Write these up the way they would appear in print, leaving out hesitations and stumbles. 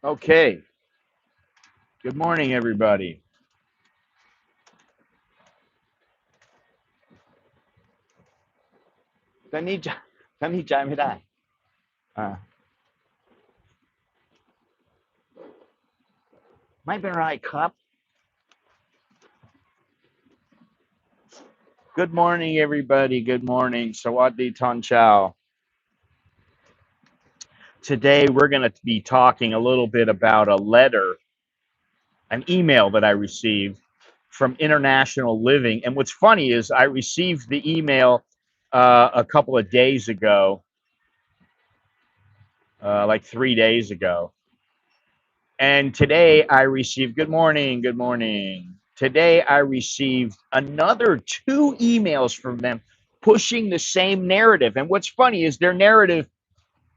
Okay. Good morning, everybody. ตอนนี้อ่าไม่เป็นไรครับ Good morning, everybody. Good morning. Sawadee Tonchao. Today, we're going to be talking a little bit about a letter, an email that I received from International Living. And what's funny is I received the email a couple of days ago, like 3 days ago. And today I received, good morning, good morning. Today I received another two emails from them pushing the same narrative. And what's funny is their narrative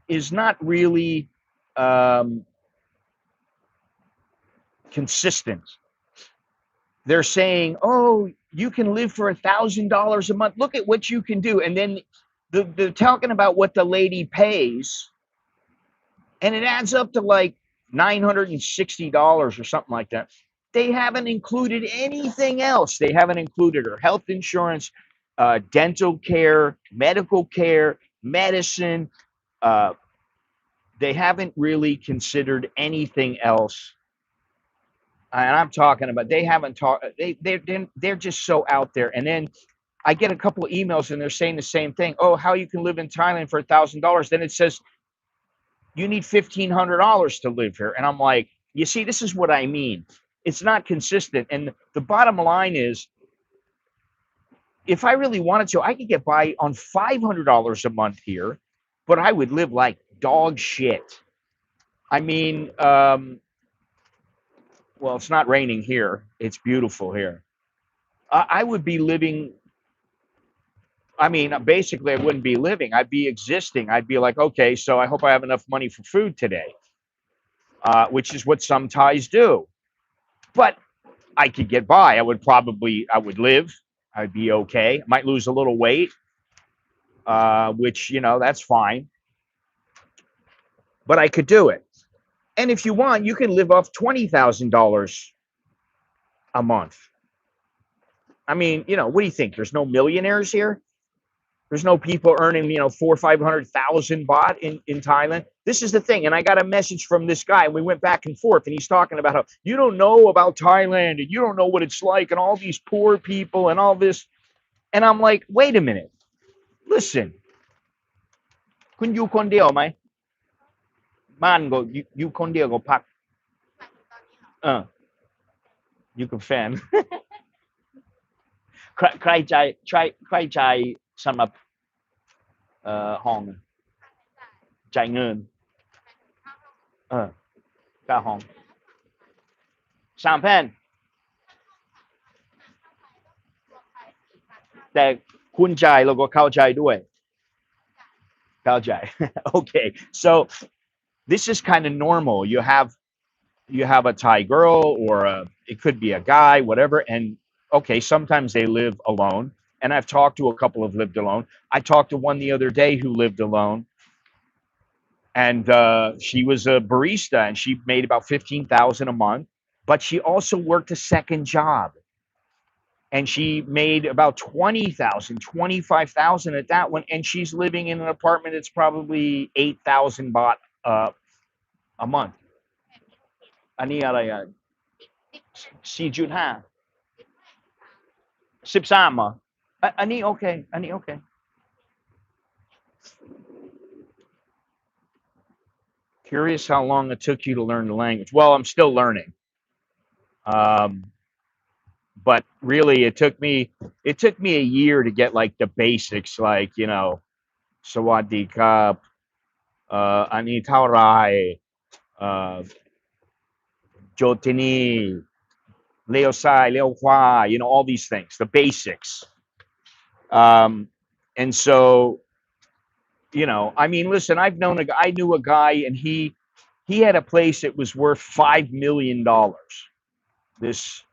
is not really um, consistent. They're saying, oh, you can live for $1,000 a month. Look at what you can do. And then they're talking about what the lady pays, and it adds up to like $960 or something like that. They haven't included anything else. They haven't included her health insurance, dental care, medical care, medicine. Uh, they haven't really considered anything else. And I'm talking about they haven't talked. They're just so out there. And then I get a couple of emails and they're saying the same thing. Oh, how you can live in Thailand for $1,000? Then it says you need $1,500 to live here. And I'm like, you see, this is what I mean. It's not consistent. And the bottom line is, if I really wanted to, I could get by on $500 a month here, but I would live like dog shit. I mean, well, it's not raining here. It's beautiful here. I would be living. I mean, basically, I wouldn't be living. I'd be existing. I'd be like, okay, so I hope I have enough money for food today, which is what some Thais do. But I could get by. I would live. I'd be okay. I might lose a little weight, which, that's fine. But I could do it. And if you want, you can live off $20,000 a month. I mean, what do you think? There's no millionaires here. There's no people earning, four or 500,000 baht in Thailand. This is the thing. And I got a message from this guy, and we went back and forth, and he's talking about how you don't know about Thailand and you don't know what it's like and all these poor people and all this. And I'm like, wait a minute. Listen, คุณอยู่คนเดียวไหมบ้านก็อยู่คนเดียวก็พักเอออยู่กับแฟนใครจ่ายสำหรับห้องจ่ายเงินค่าห้อง3,000แต่คุณจ่ายแล้วก็เข้าใจด้วยเข้าใจ Okay, so this is kind of normal. You have a Thai girl, or it could be a guy, whatever. And okay, sometimes they live alone. And I've talked to a couple who've lived alone. I talked to one the other day who lived alone, and she was a barista, and she made about 15,000 a month. But she also worked a second job, and she made about 20,000, 25,000 at that one. And she's living in an apartment that's probably 8,000 baht a month. อันนี้อะไรอ่ะ4.5 13เหรออันนี้โอเคอันนี้โอเค Curious how long it took you to learn the language. Well, I'm still learning. Um, but really it took me a year to get like the basics, like, Sawadee Cup, Ani Taurai, uh, Jotini, Leo Sai, Leo Hua, all these things, the basics. Um, and so, I mean, listen, I knew a guy, and he had a place that was worth $5 million. This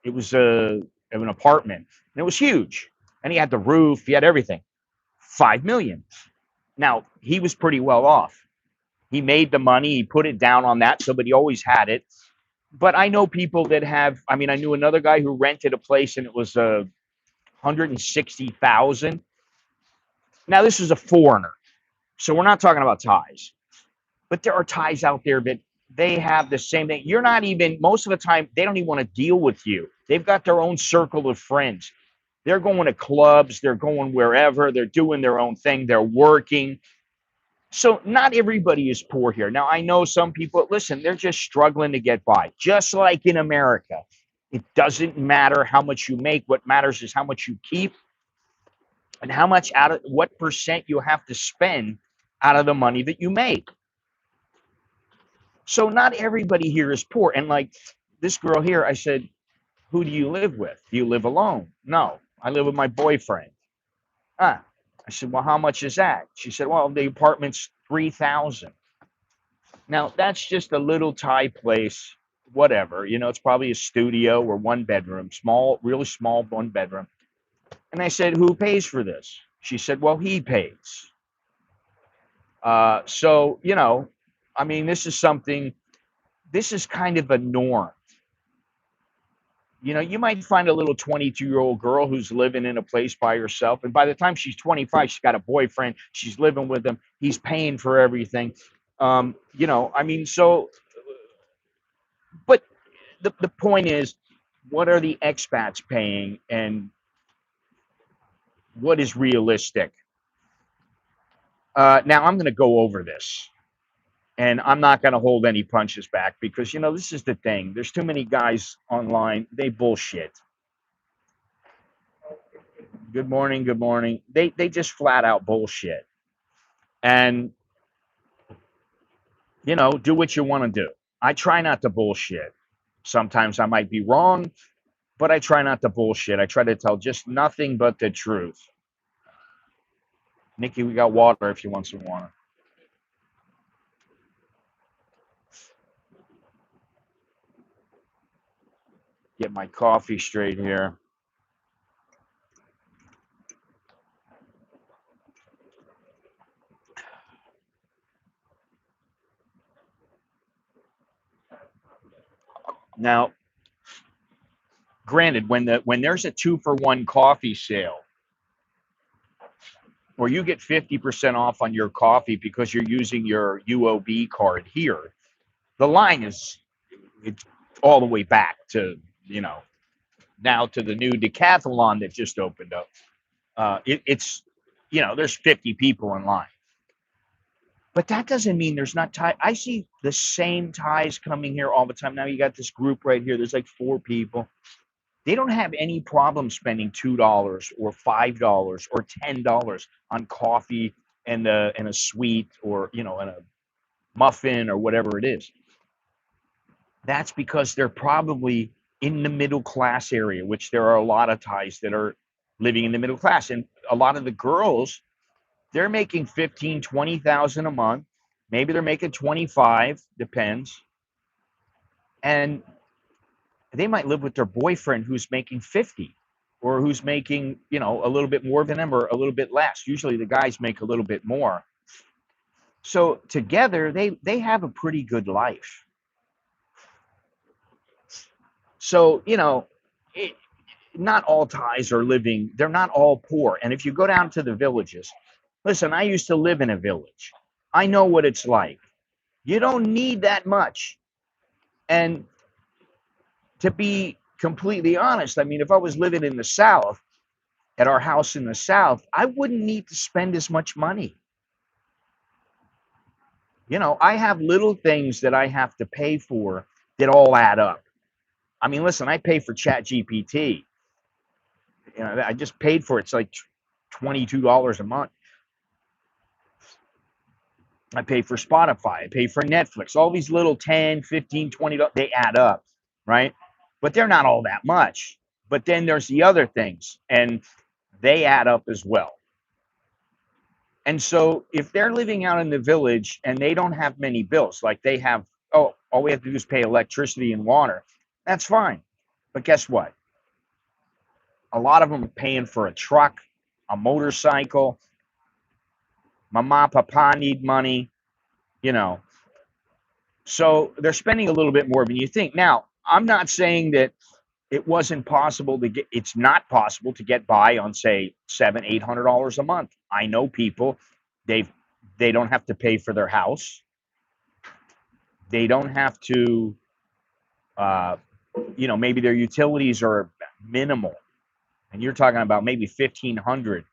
It was an apartment, and it was huge, and he had the roof, he had everything. 5 million. Now he was pretty well off. He made the money, he put it down on that, so but he always had it. But I know people that have, I mean, I knew another guy who rented a place and it was 160,000. Now this is a foreigner, so we're not talking about Thais, but there are Thais out there that they have the same thing. You're not even, most of the time, they don't even want to deal with you. They've got their own circle of friends. They're going to clubs, they're going wherever, they're doing their own thing, they're working. So not everybody is poor here. Now I know some people, listen, they're just struggling to get by, just like in America. It doesn't matter how much you make. What matters is how much you keep and how much out of what percent you have to spend out of the money that you make. So not everybody here is poor. And like this girl here, I said, who do you live with? Do you live alone? No, I live with my boyfriend. Ah, I said, well, how much is that? She said, well, the apartment's 3,000. Now that's just a little Thai place, whatever. You know, it's probably a studio or one bedroom, small, really small one bedroom. And I said, who pays for this? She said, well, he pays. So, you know, I mean, this is something, this is kind of a norm. You know, you might find a little 22-year-old girl who's living in a place by herself. And by the time she's 25, she's got a boyfriend. She's living with him. He's paying for everything. You know, I mean, so, but the point is, what are the expats paying and what is realistic? Now, I'm going to go over this. And I'm not going to hold any punches back because, you know, this is the thing. There's too many guys online. They bullshit. Good morning. Good morning. They just flat out bullshit. And, you know, do what you want to do. I try not to bullshit. Sometimes I might be wrong, but I try not to bullshit. I try to tell just nothing but the truth. Nikki, we got water if you want some water. Get my coffee straight here. Now, granted, when there's a 2-for-1 coffee sale, or you get 50% off on your coffee because you're using your UOB card here, the line is it's all the way back to, you know, now to the new decathlon that just opened up. It's, you know, there's 50 people in line. But that doesn't mean there's not Thai. I see the same Thais coming here all the time. Now you got this group right here. There's like 4 people. They don't have any problem spending $2 or $5 or $10 on coffee and a sweet or, you know, and a muffin or whatever it is. That's because they're probably in the middle class area, which there are a lot of Thais that are living in the middle class. And a lot of the girls, they're making 15, 20,000 a month. Maybe they're making 25, depends. And they might live with their boyfriend who's making 50 or who's making, you know, a little bit more than them or a little bit less. Usually the guys make a little bit more. So together they have a pretty good life. So, you know, not all Thais are living, they're not all poor. And if you go down to the villages, listen, I used to live in a village. I know what it's like. You don't need that much. And to be completely honest, I mean, if I was living in the South, at our house in the South, I wouldn't need to spend as much money. You know, I have little things that I have to pay for that all add up. I mean, listen, I pay for Chat GPT. You know, I just paid for it. It's like $22 a month. I pay for Spotify. I pay for Netflix. All these little 10, 15, 20, they add up, right? But they're not all that much. But then there's the other things, and they add up as well. And so if they're living out in the village and they don't have many bills, like they have, oh, all we have to do is pay electricity and water, that's fine. But guess what? A lot of them are paying for a truck, a motorcycle. Mama, papa need money. you know. So they're spending a little bit more than you think. Now, I'm not saying that it wasn't possible to get, it's not possible to get by on, say, $700-800 a month. I know people, they've they don't have to pay for their house. They don't have to, uh, maybe their utilities are minimal, and you're talking about maybe 1500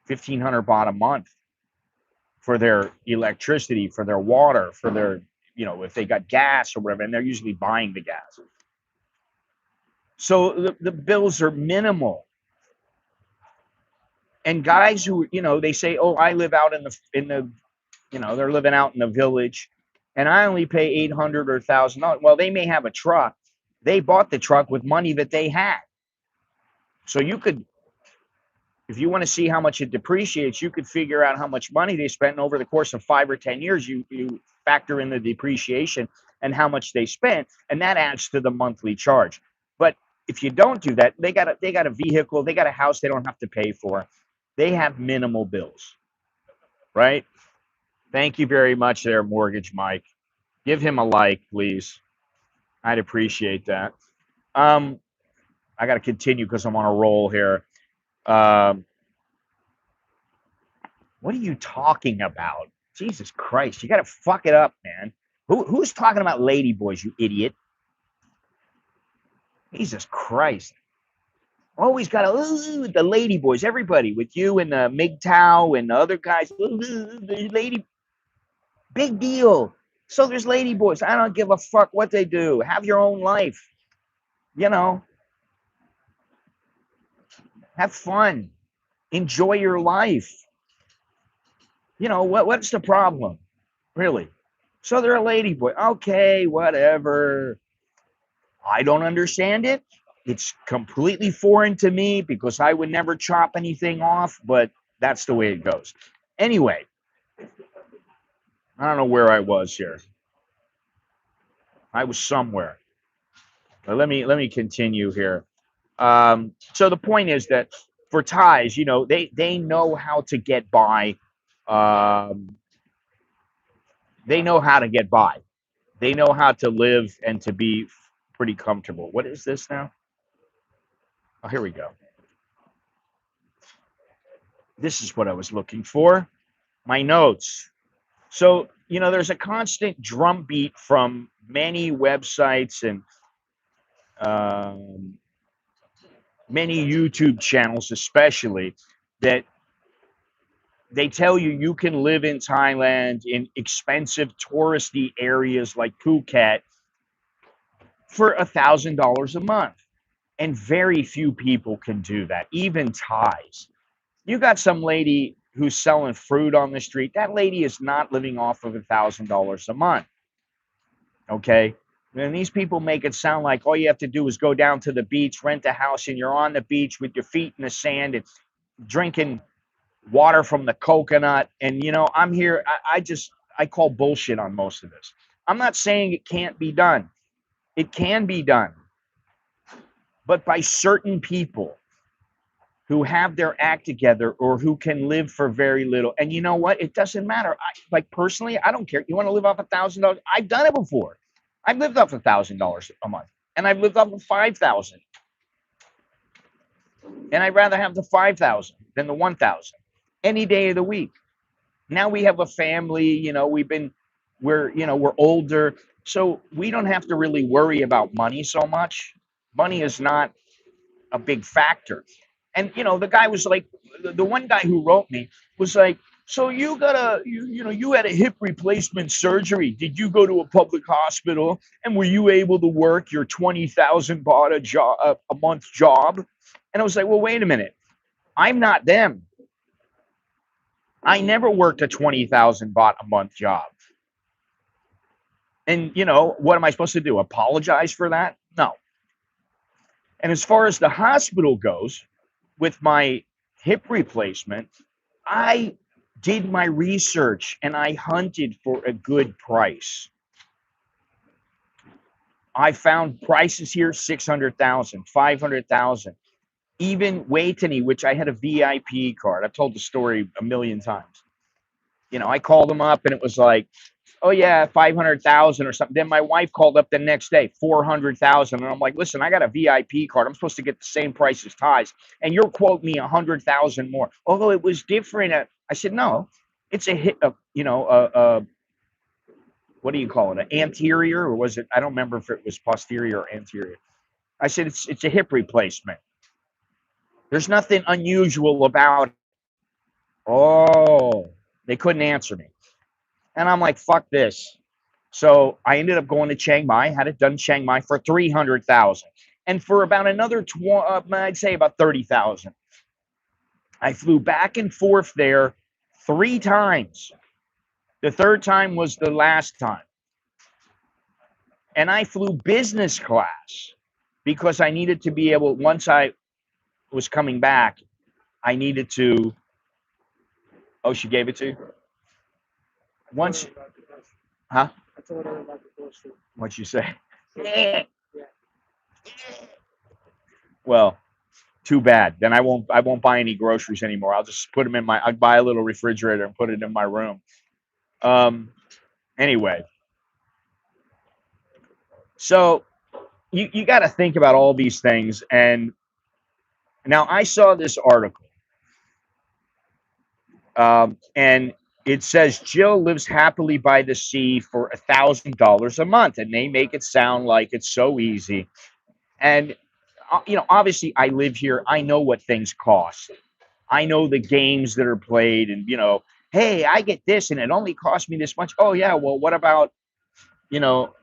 baht a month for their electricity, for their water, for their, if they got gas or whatever, and they're usually buying the gas. So the bills are minimal. And guys who, they say, oh, I live out in the, they're living out in the village, and I only pay 800 or $1,000. Well, they may have a truck. They bought the truck with money that they had. So you could, if you want to see how much it depreciates, you could figure out how much money they spent over the course of 5 or 10 years. You factor in the depreciation and how much they spent, and that adds to the monthly charge. But if you don't do that, they got a vehicle, they got a house they don't have to pay for. They have minimal bills, right? Thank you very much there, Mortgage Mike. Give him a like, please. I'd appreciate that. I got to continue because I'm on a roll here. What are you talking about? Jesus Christ, you got to fuck it up, man. Who's talking about lady boys, you idiot? Jesus Christ. Always got to, the lady boys, everybody, with you and the MGTOW and the other guys. The lady, big deal. So there's lady boys. I don't give a fuck what they do. Have your own life. Have fun. Enjoy your life. What's the problem? Really? So they're a lady boy. Okay, whatever. I don't understand it. It's completely foreign to me because I would never chop anything off, but that's the way it goes. Anyway, I don't know where I was here. I was somewhere. But let me continue here. So the point is that for Thais, they know how to get by. They know how to get by. They know how to live and to be pretty comfortable. What is this now? Oh, here we go. This is what I was looking for. My notes. So, there's a constant drumbeat from many websites and many YouTube channels, especially, that they tell you can live in Thailand in expensive touristy areas like Phuket for $1,000 a month. And very few people can do that, even Thais. You got some lady who's selling fruit on the street. That lady is not living off of $1,000 a month. Okay. And these people make it sound like all you have to do is go down to the beach, rent a house, and you're on the beach with your feet in the sand and drinking water from the coconut. And, I'm here. I call bullshit on most of this. I'm not saying it can't be done. It can be done. But by certain people who have their act together or who can live for very little. And you know what? It doesn't matter. Personally, I don't care. You want to live off $1,000? I've done it before. I've lived off $1,000 a month, and I've lived off of 5,000. And I'd rather have the 5,000 than the 1,000 any day of the week. Now we have a family. We're older, so we don't have to really worry about money so much. Money is not a big factor. And the guy was like, the one guy who wrote me was like, so you got you had a hip replacement surgery. Did you go to a public hospital and were you able to work your 20,000 baht a month job? And I was like, well, wait a minute. I'm not them. I never worked a 20,000 baht a month job. And what am I supposed to do? Apologize for that? No. And as far as the hospital goes, with my hip replacement, I did my research and I hunted for a good price. I found prices here 600,000, 500,000. Even Waitany, which I had a VIP card. I've told the story a million times. I called them up and it was like, oh yeah, 500,000 or something. Then my wife called up the next day, 400,000, and I'm like, listen, I got a VIP card. I'm supposed to get the same price as Thais, and you're quoting me 100,000 more. Although it was different. I said, no, it's a hit. What do you call it? An anterior, or was it? I don't remember if it was posterior or anterior. I said it's a hip replacement. There's nothing unusual about it. Oh, they couldn't answer me. And I'm like, fuck this. So I ended up going to Chiang Mai, had it done in Chiang Mai for 300,000. And for about another, I'd say about 30,000. I flew back and forth there 3 times. The third time was the last time. And I flew business class because I needed to be able, once I was coming back, I needed to. Oh, she gave it to you? Once, huh? I told her about the grocery. What'd you say? Well, too bad. Then I won't buy any groceries anymore. I'll just put them in I'll buy a little refrigerator and put it in my room. Anyway, so you got to think about all these things. And now I saw this article, and it says Jill lives happily by the sea for $1,000 a month, and they make it sound like it's so easy. And obviously, I live here. I know what things cost. I know the games that are played, and hey, I get this, and it only cost me this much. Oh yeah, well, what about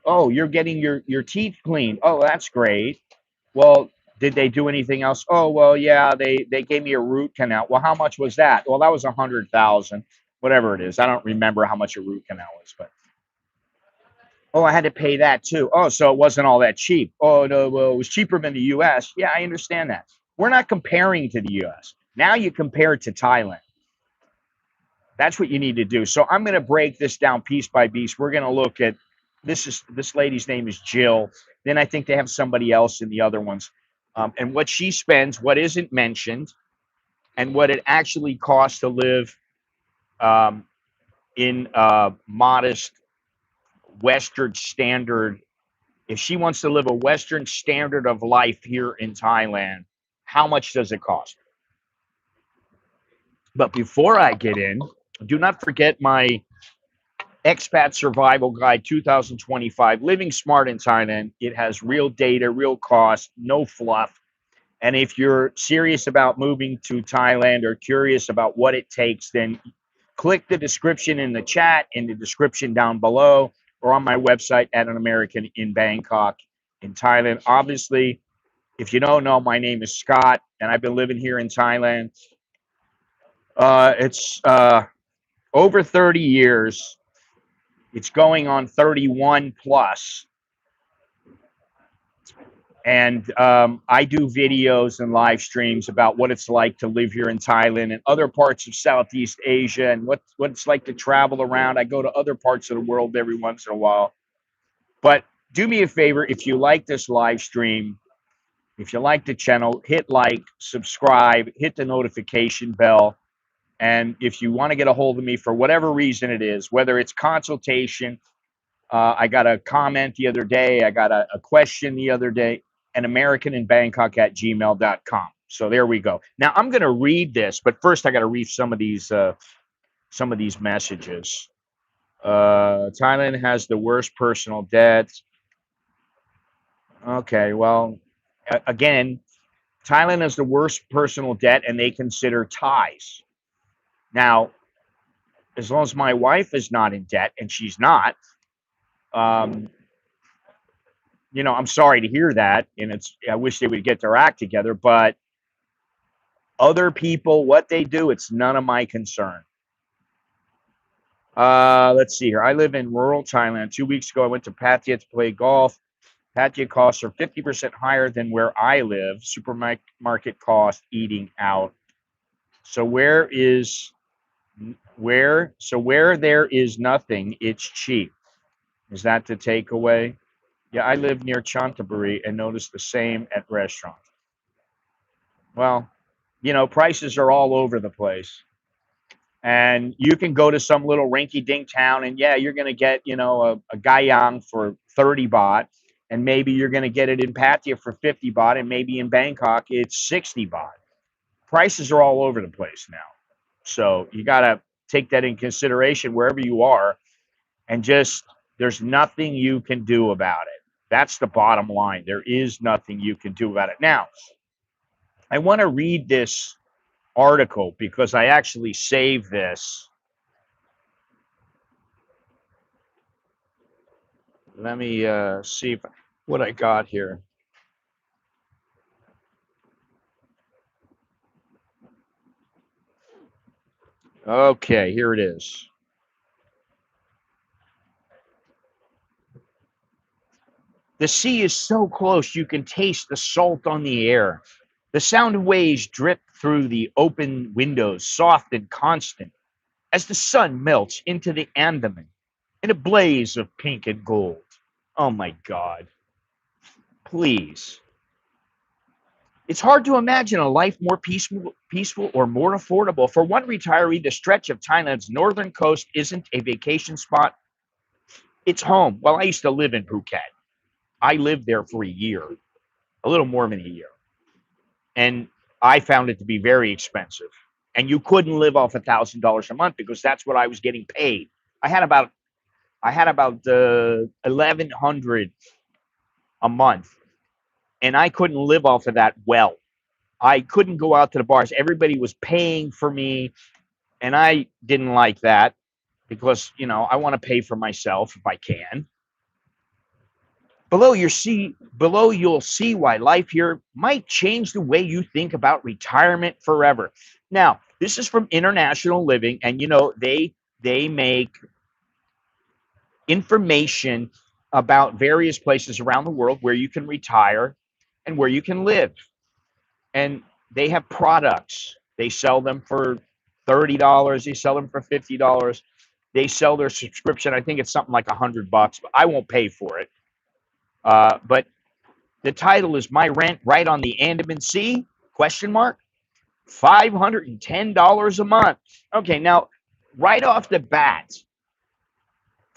oh, you're getting your teeth cleaned. Oh, that's great. Well, did they do anything else? Oh, well, yeah, they gave me a root canal. Well, how much was that? Well, that was 100,000, whatever it is. I don't remember how much a root canal is, but oh, I had to pay that too. Oh, so it wasn't all that cheap. Oh no, well, it was cheaper than the U.S. Yeah, I understand that. We're not comparing to the U.S. Now you compare it to Thailand. That's what you need to do. So I'm going to break this down piece by piece. We're going to look at this lady's name is Jill. Then I think they have somebody else in the other ones, and what she spends, what isn't mentioned, and what it actually costs to live in modest Western standard. If she wants to live a Western standard of life here in Thailand, how much does it cost? But before I get in, do not forget my Expat Survival Guide 2025, Living Smart in Thailand. It has real data, real cost, no fluff. And if you're serious about moving to Thailand or curious about what it takes, then click the description in the chat, in the description down below, or on my website at An American in Bangkok in Thailand. Obviously, if you don't know, my name is Scott, and I've been living here in Thailand. It's over 30 years. It's going on 31 plus. And I do videos and live streams about what it's like to live here in Thailand and other parts of Southeast Asia, and what it's like to travel around. I go to other parts of the world every once in a while. But do me a favor, if you like this live stream, if you like the channel, hit like, subscribe, hit the notification bell. And if you want to get a hold of me for whatever reason it is, whether it's consultation, I got a comment the other day, I got a question the other day, anamericaninbangkok@gmail.com. So there we go. Now I'm going to read this, but first I got to read some of these messages. Thailand has the worst personal debt. Okay, well, again, Thailand has the worst personal debt, and they consider Thais. Now, as long as my wife is not in debt, and she's not, I'm sorry to hear that, and I wish they would get their act together. But other people, what they do, it's none of my concern. Let's see here. I live in rural Thailand. 2 weeks ago, I went to Pattaya to play golf. Pattaya costs are 50% higher than where I live. Supermarket cost eating out. So where there is nothing, it's cheap. Is that the takeaway? Yeah, I live near Chantaburi and notice the same at restaurants. Well, prices are all over the place. And you can go to some little rinky-dink town, and yeah, you're going to get, you know, a gayang for 30 baht, and maybe you're going to get it in Pattaya for 50 baht, and maybe in Bangkok it's 60 baht. Prices are all over the place now, so you got to take that in consideration wherever you are, and just there's nothing you can do about it. That's the bottom line. There is nothing you can do about it. Now, I want to read this article because I actually saved this. Let me see what I got here. Okay, here it is. The sea is so close you can taste the salt on the air. The sound of waves drip through the open windows, soft and constant, as the sun melts into the Andaman in a blaze of pink and gold. Oh my God. Please. It's hard to imagine a life more peaceful or more affordable. For one retiree, the stretch of Thailand's northern coast isn't a vacation spot. It's home. Well, I used to live in Phuket. I lived there for a year, a little more than a year. And I found it to be very expensive. And you couldn't live off $1,000 a month because that's what I was getting paid. I had about 1,100 a month, and I couldn't live off of that well. I couldn't go out to the bars. Everybody was paying for me, and I didn't like that because, you know, I want to pay for myself if I can. Below you'll see why life here might change the way you think about retirement forever. Now, this is from International Living, and you know they make information about various places around the world where you can retire and where you can live. And they have products. They sell them for $30. They sell them for $50. They sell their subscription. I think it's something like $100, but I won't pay for it. But the title is "My Rent Right on the Andaman Sea?" Question mark. $510 a month. Okay, now right off the bat,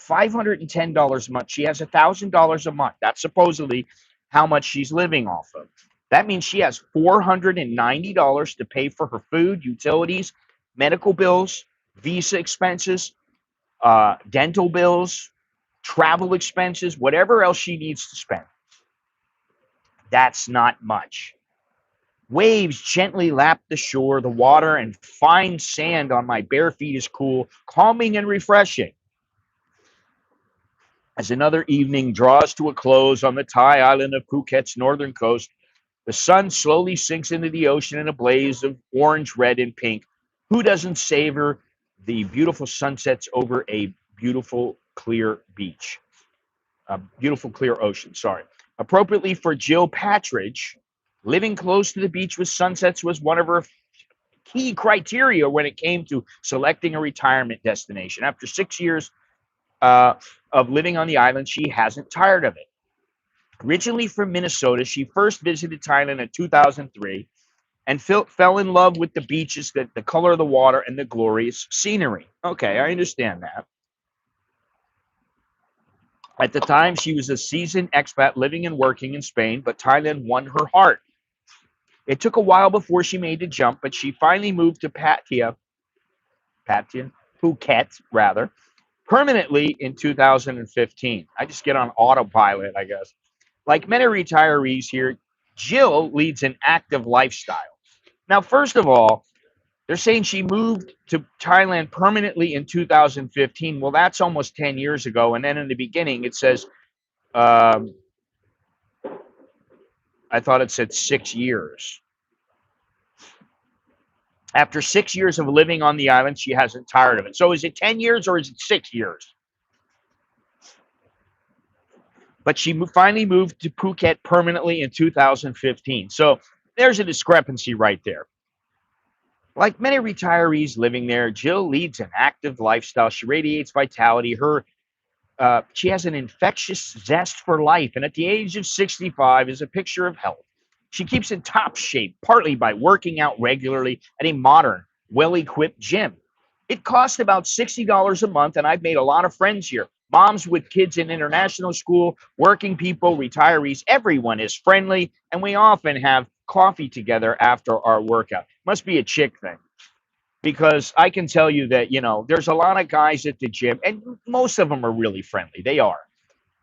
$510 a month. She has $1,000 a month. That's supposedly how much she's living off of. That means she has $490 to pay for her food, utilities, medical bills, visa expenses, dental bills, travel expenses, whatever else she needs to spend. That's not much. Waves gently lap the shore, the water and fine sand on my bare feet is cool, calming and refreshing. As another evening draws to a close on the Thai island of Phuket's northern coast, the sun slowly sinks into the ocean in a blaze of orange, red, and pink. Who doesn't savor the beautiful sunsets over a beautiful, clear beach? A beautiful, clear ocean, sorry. Appropriately for Jill Patridge, living close to the beach with sunsets was one of her key criteria when it came to selecting a retirement destination. After 6 years of living on the island, she hasn't tired of it. Originally from Minnesota, she first visited Thailand in 2003 and fell in love with the beaches, the color of the water, and the glorious scenery. Okay, I understand that. At the time, she was a seasoned expat living and working in Spain, but Thailand won her heart. It took a while before she made the jump, but she finally moved to Phuket, rather, permanently in 2015. I just get on autopilot, I guess. Like many retirees here, Jill leads an active lifestyle. Now, first of all, they're saying she moved to Thailand permanently in 2015. Well, that's almost 10 years ago. And then in the beginning, it says, um, I thought it said 6 years. After 6 years of living on the island, she hasn't tired of it. So is it 10 years or is it 6 years? But she finally moved to Phuket permanently in 2015. So there's a discrepancy right there. Like many retirees living there, Jill leads an active lifestyle. She radiates vitality. She has an infectious zest for life, and at the age of 65 is a picture of health. She keeps in top shape, partly by working out regularly at a modern, well-equipped gym. It costs about $60 a month, and I've made a lot of friends here. Moms with kids in international school, working people, retirees, everyone is friendly, and we often have coffee together after our workout. Must be a chick thing, because I can tell you that, there's a lot of guys at the gym, and most of them are really friendly. They are.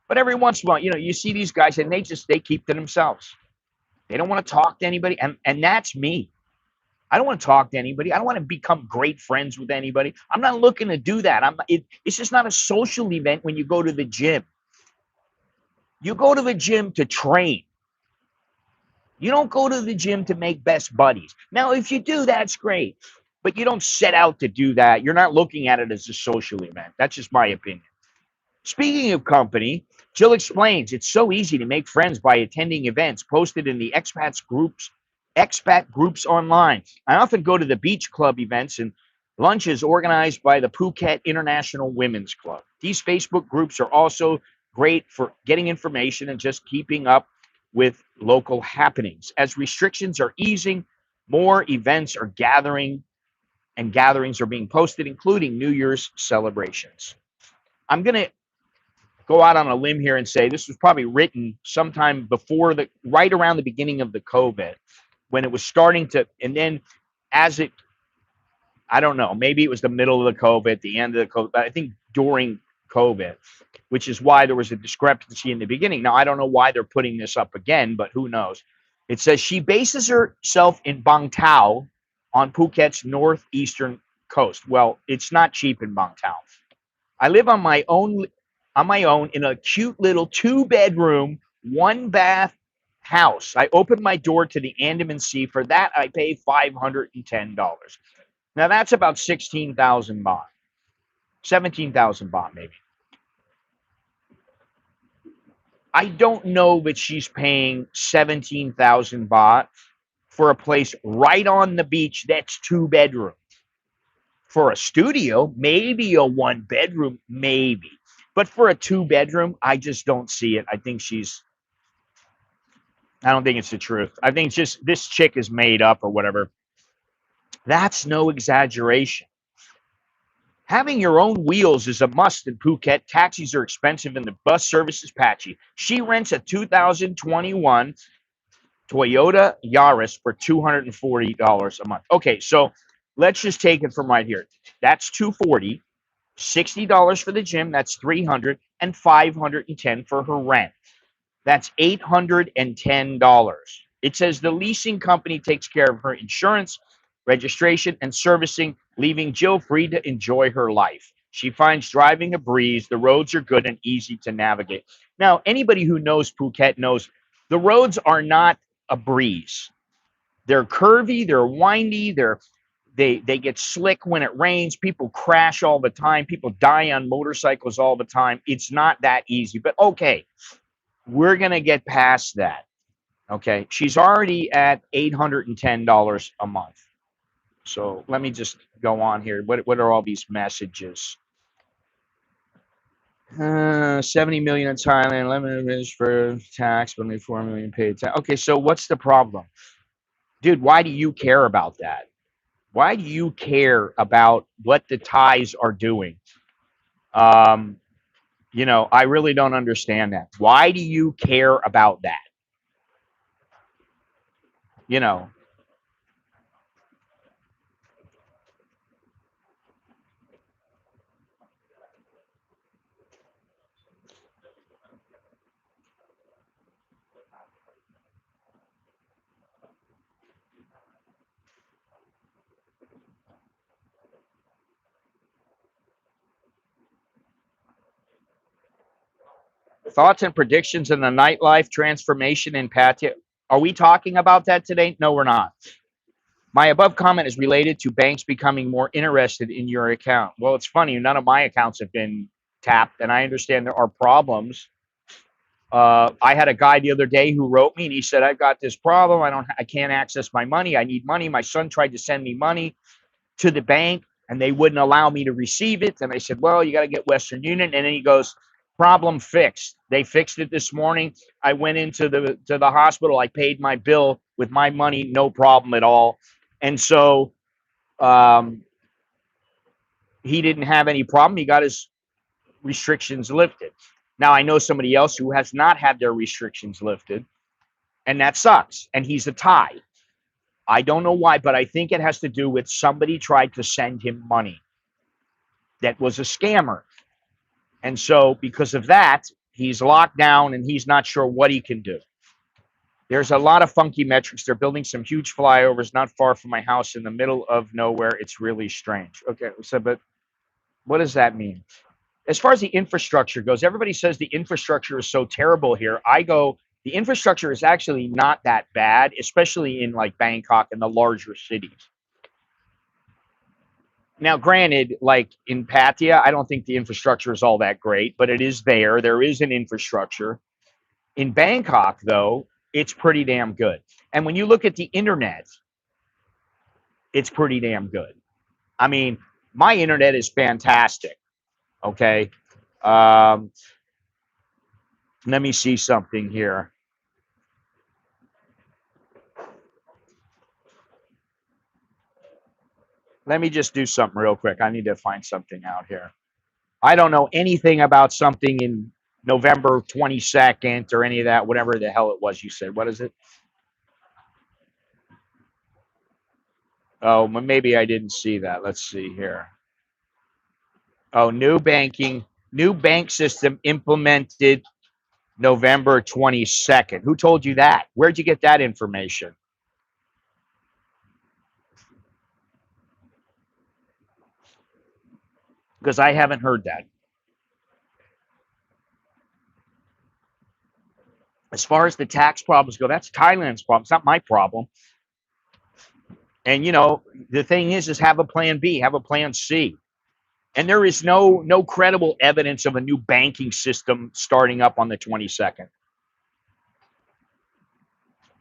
But every once in a while, you see these guys, and they keep to themselves. They don't want to talk to anybody, and that's me. I don't want to talk to anybody. I don't want to become great friends with anybody. I'm not looking to do that. It's just not a social event when you go to the gym. You go to the gym to train. You don't go to the gym to make best buddies. Now, if you do, that's great. But you don't set out to do that. You're not looking at it as a social event. That's just my opinion. Speaking of company, Jill explains it's so easy to make friends by attending events posted in the expat groups online. I often go to the beach club events and lunches organized by the Phuket International Women's Club. These Facebook groups are also great for getting information and just keeping up with local happenings. As restrictions are easing, more events are gathering and gatherings are being posted, including New Year's celebrations. I'm going to go out on a limb here and say this was probably written sometime before right around the beginning of the COVID, when it was starting to, and then as it, I don't know, maybe it was the middle of the COVID, the end of the COVID, but I think during COVID, which is why there was a discrepancy in the beginning. Now, I don't know why they're putting this up again, but who knows? It says she bases herself in Bang Tao on Phuket's northeastern coast. Well, it's not cheap in Bang Tao. I live on my own in a cute little 2-bedroom, 1-bath house. I opened my door to the Andaman Sea. For that, I pay $510. Now that's about 16,000 baht, 17,000 baht maybe. I don't know that she's paying 17,000 baht for a place right on the beach that's 2 bedrooms. For a studio, maybe a 1-bedroom, maybe. But for a 2-bedroom, I just don't see it. I don't think it's the truth. I think just this chick is made up or whatever. That's no exaggeration. Having your own wheels is a must in Phuket. Taxis are expensive and the bus service is patchy. She rents a 2021 Toyota Yaris for $240 a month. Okay, so let's just take it from right here. That's $240, $60 for the gym, that's $300, and $510 for her rent. That's $810. It says the leasing company takes care of her insurance, registration, and servicing, leaving Jill free to enjoy her life. She finds driving a breeze. The roads are good and easy to navigate. Now, anybody who knows Phuket knows the roads are not a breeze. They're curvy, they're windy, they get slick when it rains. People crash all the time. People die on motorcycles all the time. It's not that easy. But okay, we're going to get past that. Okay. She's already at $810 a month. So let me just go on here. What are all these messages? 70 million in Thailand, 11 million for tax, but only 4 million paid tax. Okay, so what's the problem? Dude, why do you care about that? Why do you care about what the Thais are doing? I really don't understand that. Why do you care about that? You know, thoughts and predictions in the nightlife transformation in Pattaya. Are we talking about that today? No, we're not. My above comment is related to banks becoming more interested in your account. Well, it's funny. None of my accounts have been tapped, and I understand there are problems. I had a guy the other day who wrote me, and he said, "I've got this problem. I can't access my money. I need money. My son tried to send me money to the bank, and they wouldn't allow me to receive it." And I said, "Well, you got to get Western Union." And then he goes, "Problem fixed. They fixed it this morning. I went into the hospital. I paid my bill with my money, no problem at all." And so, um, he didn't have any problem. He got his restrictions lifted. Now, I know somebody else who has not had their restrictions lifted, and that sucks. And he's a Thai. I don't know why, but I think it has to do with somebody tried to send him money that was a scammer. And so, because of that, he's locked down and he's not sure what he can do. There's a lot of funky metrics. They're building some huge flyovers not far from my house in the middle of nowhere. It's really strange. Okay, so, but what does that mean? As far as the infrastructure goes, everybody says the infrastructure is so terrible here. I go, the infrastructure is actually not that bad, especially in like Bangkok and the larger cities. Now, granted, like in Pattaya, I don't think the infrastructure is all that great, but it is there. There is an infrastructure. In Bangkok, though, it's pretty damn good. And when you look at the internet, it's pretty damn good. I mean, my internet is fantastic. Okay. Um, let me see something here. Let me just do something real quick. I need to find something out here. I don't know anything about something in November 22nd or any of that, whatever the hell it was you said. What is it? Oh, maybe I didn't see that. Let's see here. Oh, new bank system implemented November 22nd. Who told you that? Where'd you get that information? Because I haven't heard that. As far as the tax problems go, that's Thailand's problem. It's not my problem. And the thing is have a plan B, have a plan C. And there is no credible evidence of a new banking system starting up on the 22nd.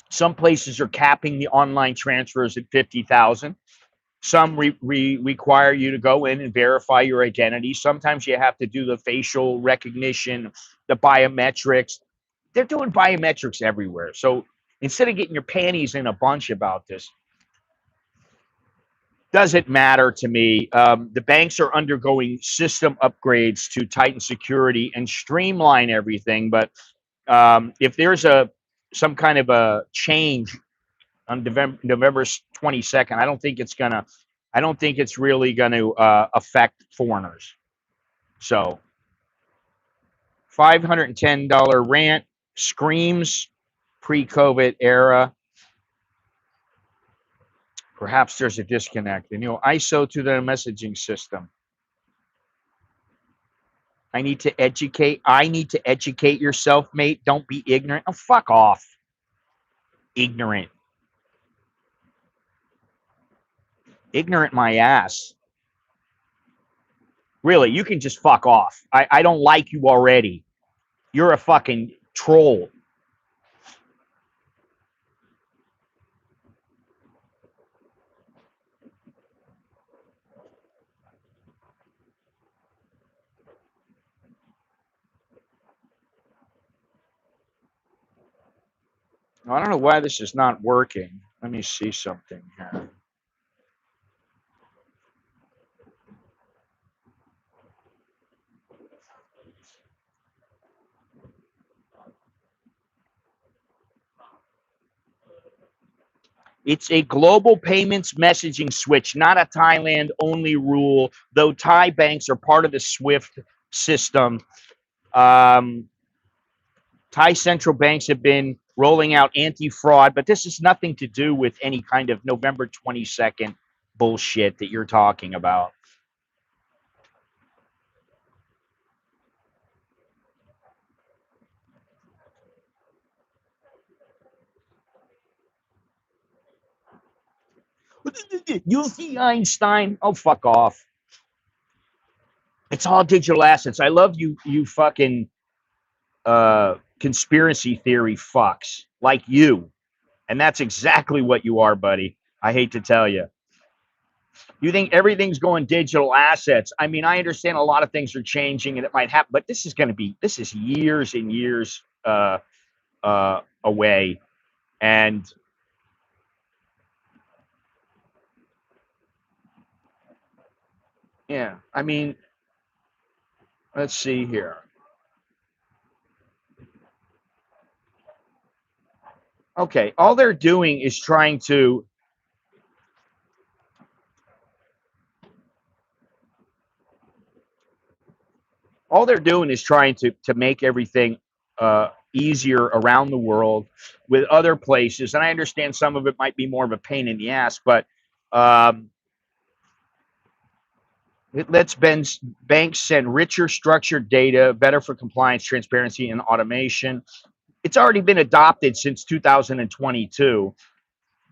Some places are capping the online transfers at 50,000. Some require you to go in and verify your identity. Sometimes you have to do the facial recognition, the biometrics. They're doing biometrics everywhere. So instead of getting your panties in a bunch about this, doesn't matter to me. The banks are undergoing system upgrades to tighten security and streamline everything. But if there's some kind of a change on November 22nd, I don't think it's really gonna affect foreigners. So $510 rant screams pre-COVID era. Perhaps there's a disconnect. And ISO to the messaging system. I need to educate yourself, mate. Don't be ignorant. Oh, fuck off. Ignorant. Ignorant my ass. Really, you can just fuck off. I don't like you already. You're a fucking troll. I don't know why this is not working. Let me see something here. It's a global payments messaging switch, not a Thailand only rule, though Thai banks are part of the SWIFT system. Thai central banks have been rolling out anti-fraud, but this has nothing to do with any kind of November 22nd bullshit that you're talking about. You see Einstein? Oh, fuck off. It's all digital assets. I love you fucking conspiracy theory fucks like you. And that's exactly what you are, buddy. I hate to tell you. You think everything's going digital assets. I mean, I understand a lot of things are changing and it might happen, but this is years and years away. And Yeah, I mean, let's see here. Okay, all they're doing is trying to make everything easier around the world with other places. And I understand some of it might be more of a pain in the ass, but um, it lets banks send richer, structured data, better for compliance, transparency, and automation. It's already been adopted since 2022.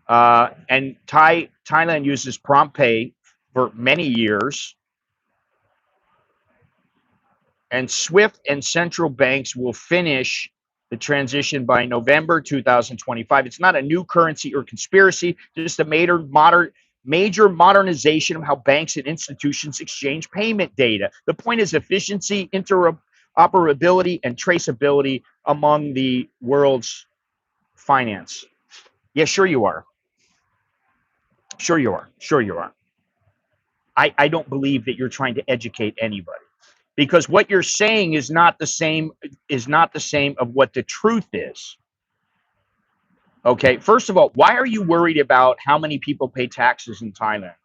And Thailand uses prompt pay for many years. And SWIFT and central banks will finish the transition by November 2025. It's not a new currency or conspiracy, just a major modernization of how banks and institutions exchange payment data. The point is efficiency, interoperability, and traceability among the world's finance. Yeah, sure you are. Sure you are. Sure you are. I don't believe that you're trying to educate anybody, because what you're saying is not the same of what the truth is. Okay, first of all, why are you worried about how many people pay taxes in Thailand?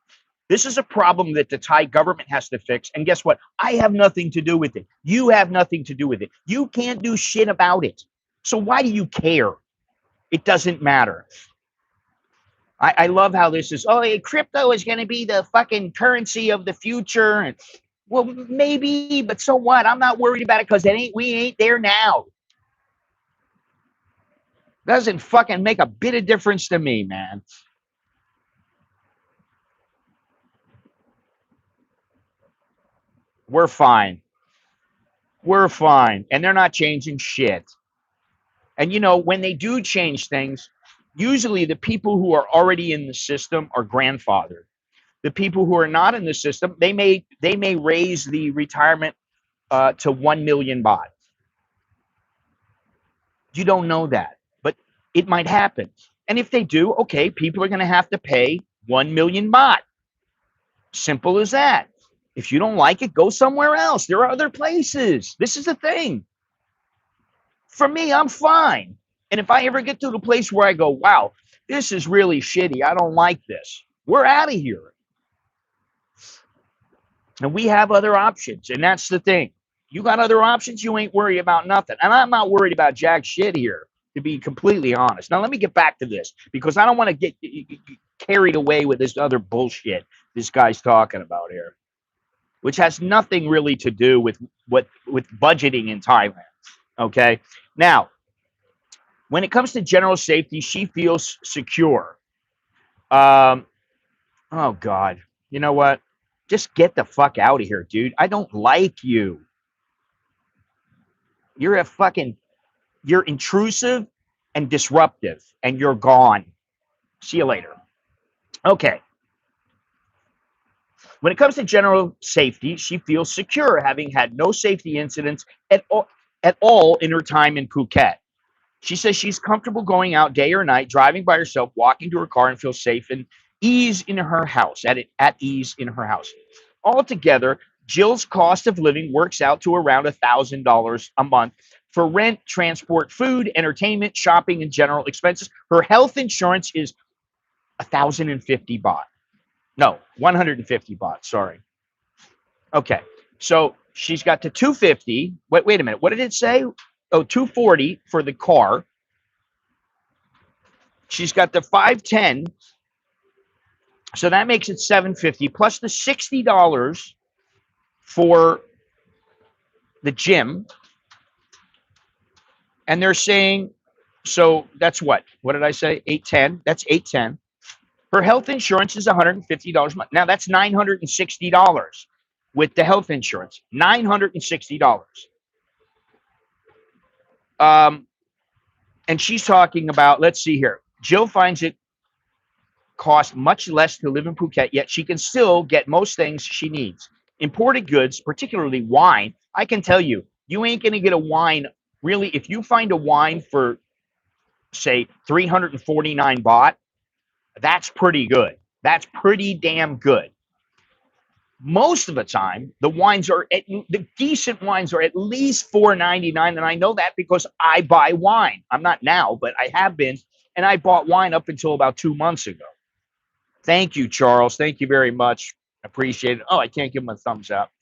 This is a problem that the Thai government has to fix, and guess what? I have nothing to do with it. You have nothing to do with it. You can't do shit about it. So why do you care? It doesn't matter. I love how this is. Oh, crypto is going to be the fucking currency of the future. And well, maybe, but so what? I'm not worried about it because we ain't there now. Doesn't fucking make a bit of difference to me, man. We're fine. We're fine. And they're not changing shit. And when they do change things, usually the people who are already in the system are grandfathered. The people who are not in the system, they may raise the retirement to 1 million baht. You don't know that, but it might happen. And if they do, okay, people are going to have to pay 1 million baht. Simple as that. If you don't like it, go somewhere else. There are other places. This is the thing. For me, I'm fine. And if I ever get to the place where I go, wow, this is really shitty, I don't like this, we're out of here. And we have other options. And that's the thing. You got other options, you ain't worried about nothing. And I'm not worried about jack shit here, to be completely honest. Now, let me get back to this because I don't want to get carried away with this other bullshit this guy's talking about here, which has nothing really to do with budgeting in Thailand. Okay. Now, when it comes to general safety, she feels secure. Um, oh God, you know what? Just get the fuck out of here, dude. I don't like you. You're a fucking, you're intrusive and disruptive, and you're gone. See you later. Okay. When it comes to general safety, she feels secure, having had no safety incidents at all in her time in Phuket. She says she's comfortable going out day or night, driving by herself, walking to her car, and feels safe and ease in her house, at ease in her house. Altogether, Jill's cost of living works out to around $1,000 a month for rent, transport, food, entertainment, shopping, and general expenses. Her health insurance is 1,050 baht. No, 150 baht. Sorry. Okay. So she's got the 250. Wait a minute. What did it say? Oh, 240 for the car. She's got the 510. So that makes it 750 plus the $60 for the gym. And they're saying, so that's what? What did I say? 810. That's 810. Her health insurance is $150 a month. Now that's $960 with the health insurance. $960. And she's talking about, let's see here. Jill finds it cost much less to live in Phuket, yet she can still get most things she needs. Imported goods, particularly wine, I can tell you, you ain't going to get a wine. Really, if you find a wine for, say, 349 baht, that's pretty good. That's pretty damn good. Most of the time, the decent wines are at least $4.99, and I know that because I buy wine. I'm not now, but I have been, and I bought wine up until about 2 months ago. Thank you, Charles. Thank you very much. Appreciate it. Oh, I can't give him a thumbs up.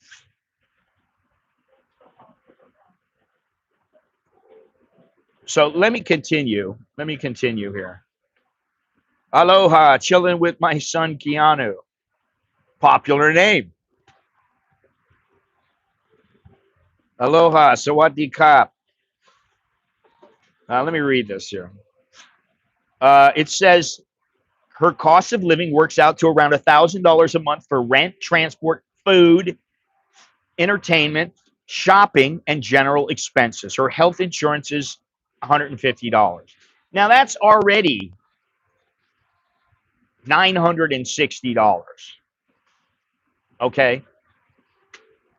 So let me continue. Let me continue here. Aloha, chilling with my son Keanu. Popular name. Aloha, sawadee kap. Let me read this here. It says her cost of living works out to around $1,000 a month for rent, transport, food, entertainment, shopping, and general expenses. Her health insurance is $150. Now that's already $960. Okay,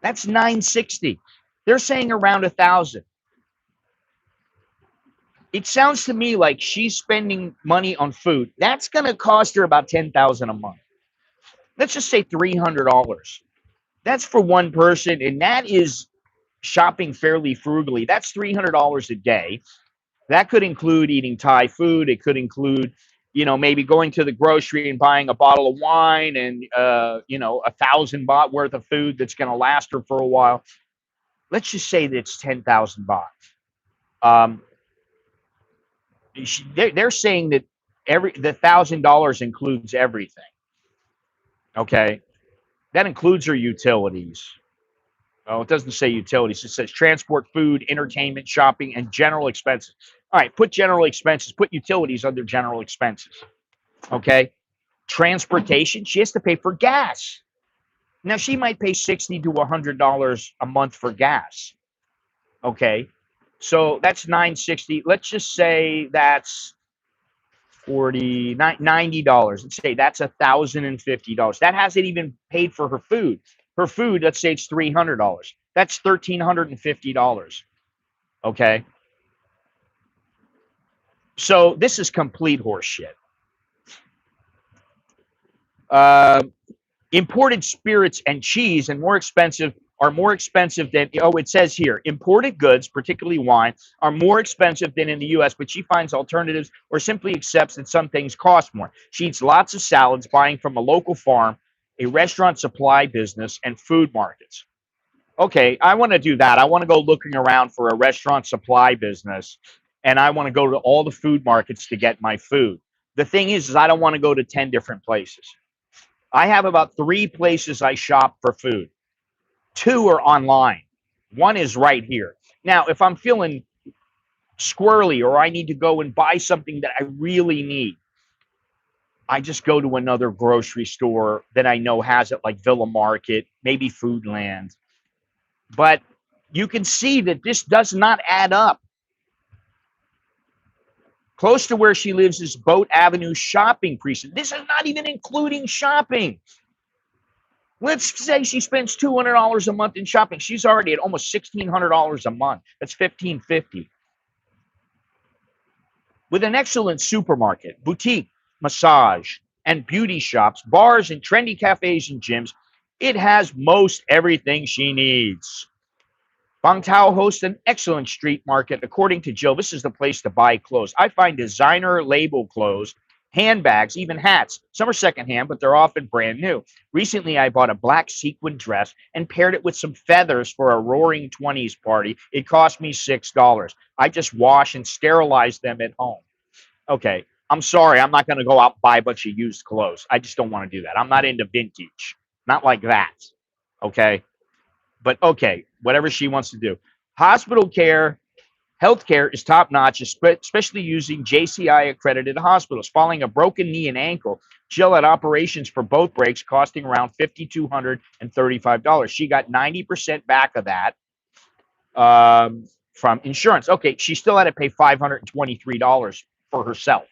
that's $960. They're saying around 1,000. It sounds to me like she's spending money on food. That's going to cost her about 10,000 a month. Let's just say $300. That's for one person, and that is shopping fairly frugally. That's $300 a day. That could include eating Thai food. It could include, maybe going to the grocery and buying a bottle of wine and, 1,000 baht worth of food that's going to last her for a while. Let's just say that it's 10,000 baht. Um, they're saying that the $1,000 includes everything. Okay, that includes her utilities. Oh, it doesn't say utilities. It says transport, food, entertainment, shopping, and general expenses. All right, put general expenses, put utilities under general expenses. Okay, transportation, she has to pay for gas. Now she might pay $60 to $100 a month for gas. Okay, so that's 960. Let's just say that's 40, $90. Let's say that's $1,050. That hasn't even paid for her food. Her food, let's say it's $300. That's $1,350. Okay. So this is complete horseshit. Imported spirits and cheese are more expensive than, it says here, imported goods, particularly wine, are more expensive than in the US, but she finds alternatives or simply accepts that some things cost more. She eats lots of salads, buying from a local farm, a restaurant supply business, and food markets. Okay, I want to do that. I want to go looking around for a restaurant supply business, and I want to go to all the food markets to get my food. The thing is I don't want to go to 10 different places. I have about 3 places I shop for food. 2 are online. 1 is right here. Now, if I'm feeling squirrely or I need to go and buy something that I really need, I just go to another grocery store that I know has it, like Villa Market, maybe Foodland. But you can see that this does not add up. Close to where she lives is Boat Avenue Shopping Precinct. This is not even including shopping. Let's say she spends $200 a month in shopping. She's already at almost $1,600 a month. That's $1,550. With an excellent supermarket, boutique, massage, and beauty shops, bars, and trendy cafes and gyms, it has most everything she needs. Bangtao hosts an excellent street market. According to Jill, this is the place to buy clothes. I find designer label clothes, handbags, even hats. Some are secondhand, but they're often brand new. Recently, I bought a black sequin dress and paired it with some feathers for a roaring 20s party. It cost me $6. I just wash and sterilize them at home. Okay, I'm sorry. I'm not going to go out and buy a bunch of used clothes. I just don't want to do that. I'm not into vintage. Not like that. Okay. But okay, whatever she wants to do. Hospital care, healthcare is top notch, especially using JCI accredited hospitals. Following a broken knee and ankle, Jill had operations for both breaks costing around $5,235. She got 90% back of that from insurance. Okay, she still had to pay $523 for herself.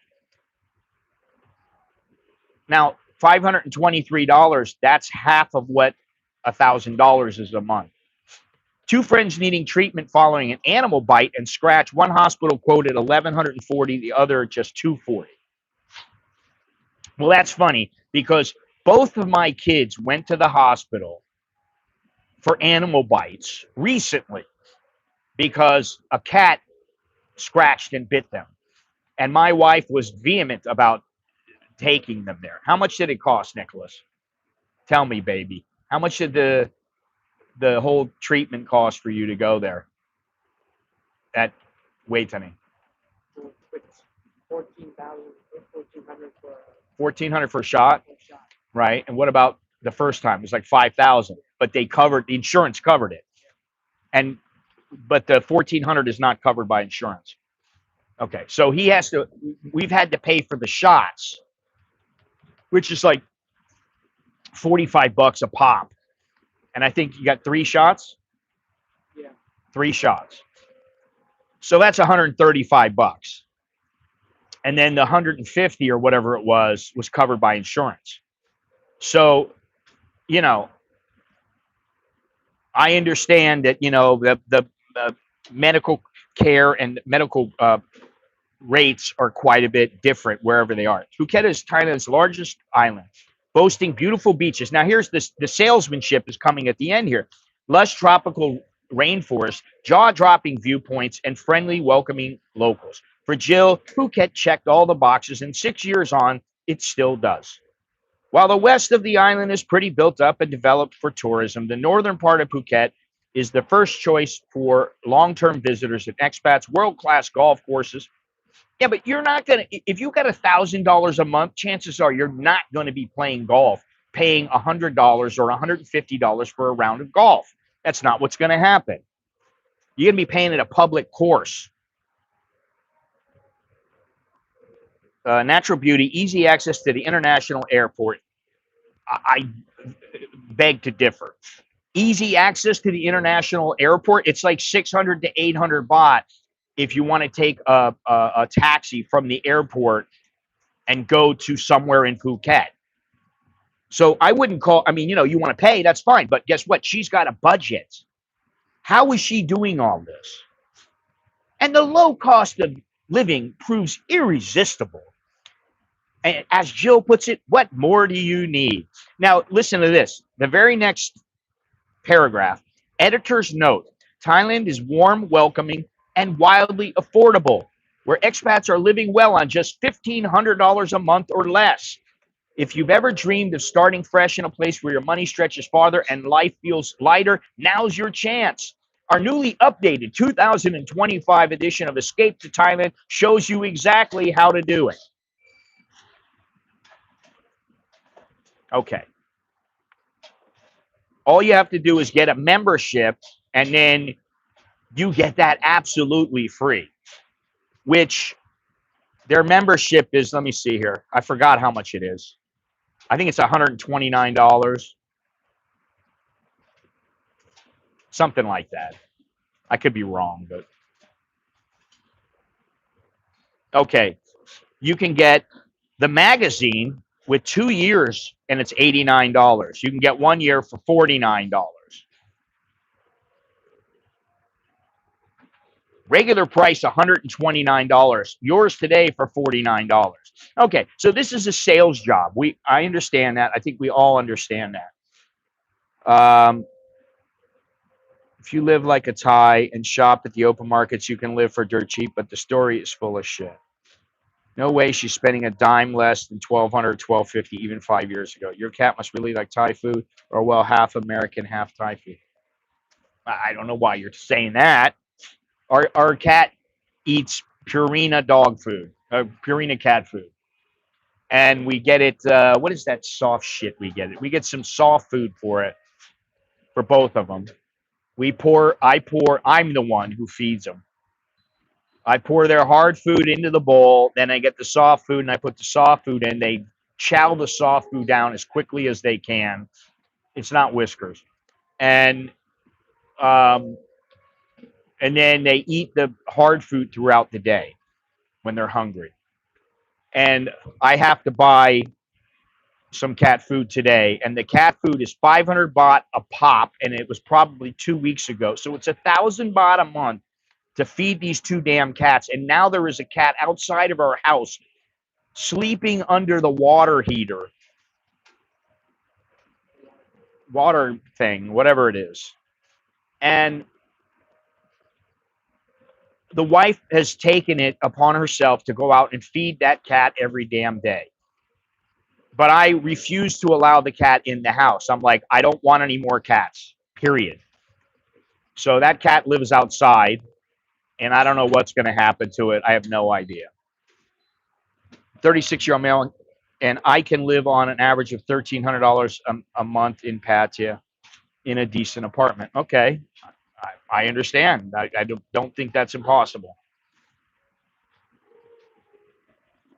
Now, $523, that's half of what $1,000 is a month. 2 friends needing treatment following an animal bite and scratch. One hospital quoted $1,140, the other just $240. Well, that's funny because Both of my kids went to the hospital for animal bites recently because a cat scratched and bit them. And my wife was vehement about taking them there. How much did it cost, Nicholas? Tell me, baby. How much did the whole treatment cost for you to go there? At wait, Tony. 1,400 for a shot, right? And what about the first time? It was like 5,000, but they covered the insurance covered it, and but the 1,400 is not covered by insurance. Okay, so he has to. We've had to pay for the shots, which is like $45 a pop, and I think you got 3 shots. Yeah, 3 shots. So that's $135, and then the 150 or whatever it was covered by insurance. So, you know, I understand that the medical care and medical rates are quite a bit different wherever they are. Phuket is Thailand's largest island, boasting beautiful beaches. Now, here's this: the salesmanship is coming at the end here. Lush tropical rainforest, jaw-dropping viewpoints, and friendly, welcoming locals. For Jill, Phuket checked all the boxes, and 6 years on, it still does. While the west of the island is pretty built up and developed for tourism, the northern part of Phuket is the first choice for long-term visitors and expats. World-class golf courses. Yeah, but you're not gonna. If you got $1,000 a month, chances are you're not going to be playing golf, paying $100 or $150 for a round of golf. That's not what's going to happen. You're going to be paying at a public course. Natural beauty, easy access to the international airport. I beg to differ. Easy access to the international airport. It's like 600 to 800 baht if you want to take a taxi from the airport and go to somewhere in Phuket. So I wouldn't call. I mean, you want to pay, that's fine. But guess what? She's got a budget. How is she doing all this? And the low cost of living proves irresistible. And as Jill puts it, what more do you need? Now, listen to this. The very next paragraph. Editor's note: Thailand is warm, welcoming, and wildly affordable, where expats are living well on just $1,500 a month or less. If you've ever dreamed of starting fresh in a place where your money stretches farther and life feels lighter, now's your chance. Our newly updated 2025 edition of Escape to Thailand shows you exactly how to do it. Okay. All you have to do is get a membership, and then you get that absolutely free, which their membership is, let me see here. I forgot how much it is. I think it's $129. Something like that. I could be wrong, but okay. You can get the magazine with 2 years and it's $89. You can get 1 year for $49. Regular price $129. Yours today for $49. Okay, so this is a sales job. I understand that. I think we all understand that. If you live like a Thai and shop at the open markets, you can live for dirt cheap, but the story is full of shit. No way she's spending a dime less than $1,200, $1,250 even 5 years ago. Your cat must really like Thai food, or well, half American, half Thai food. I don't know why you're saying that. Our cat eats Purina dog food, Purina cat food, and we get it. What is that soft shit we get? We get some soft food for it, for both of them. I'm the one who feeds them. I pour their hard food into the bowl, then I get the soft food and I put the soft food in. They chow the soft food down as quickly as they can. It's not whiskers. And then they eat the hard food throughout the day when they're hungry. And I have to buy some cat food today, and the cat food is 500 baht a pop, and it was probably 2 weeks ago. So it's 1,000 baht a month to feed these 2 damn cats. And now there is a cat outside of our house sleeping under the water heater water thing, whatever it is. And the wife has taken it upon herself to go out and feed that cat every damn day. But I refuse to allow the cat in the house. I'm like, I don't want any more cats, period. So that cat lives outside, and I don't know what's going to happen to it. I have no idea. 36-year-old male, and I can live on an average of $1,300 a month in Pattaya in a decent apartment. Okay, I understand. I don't think that's impossible.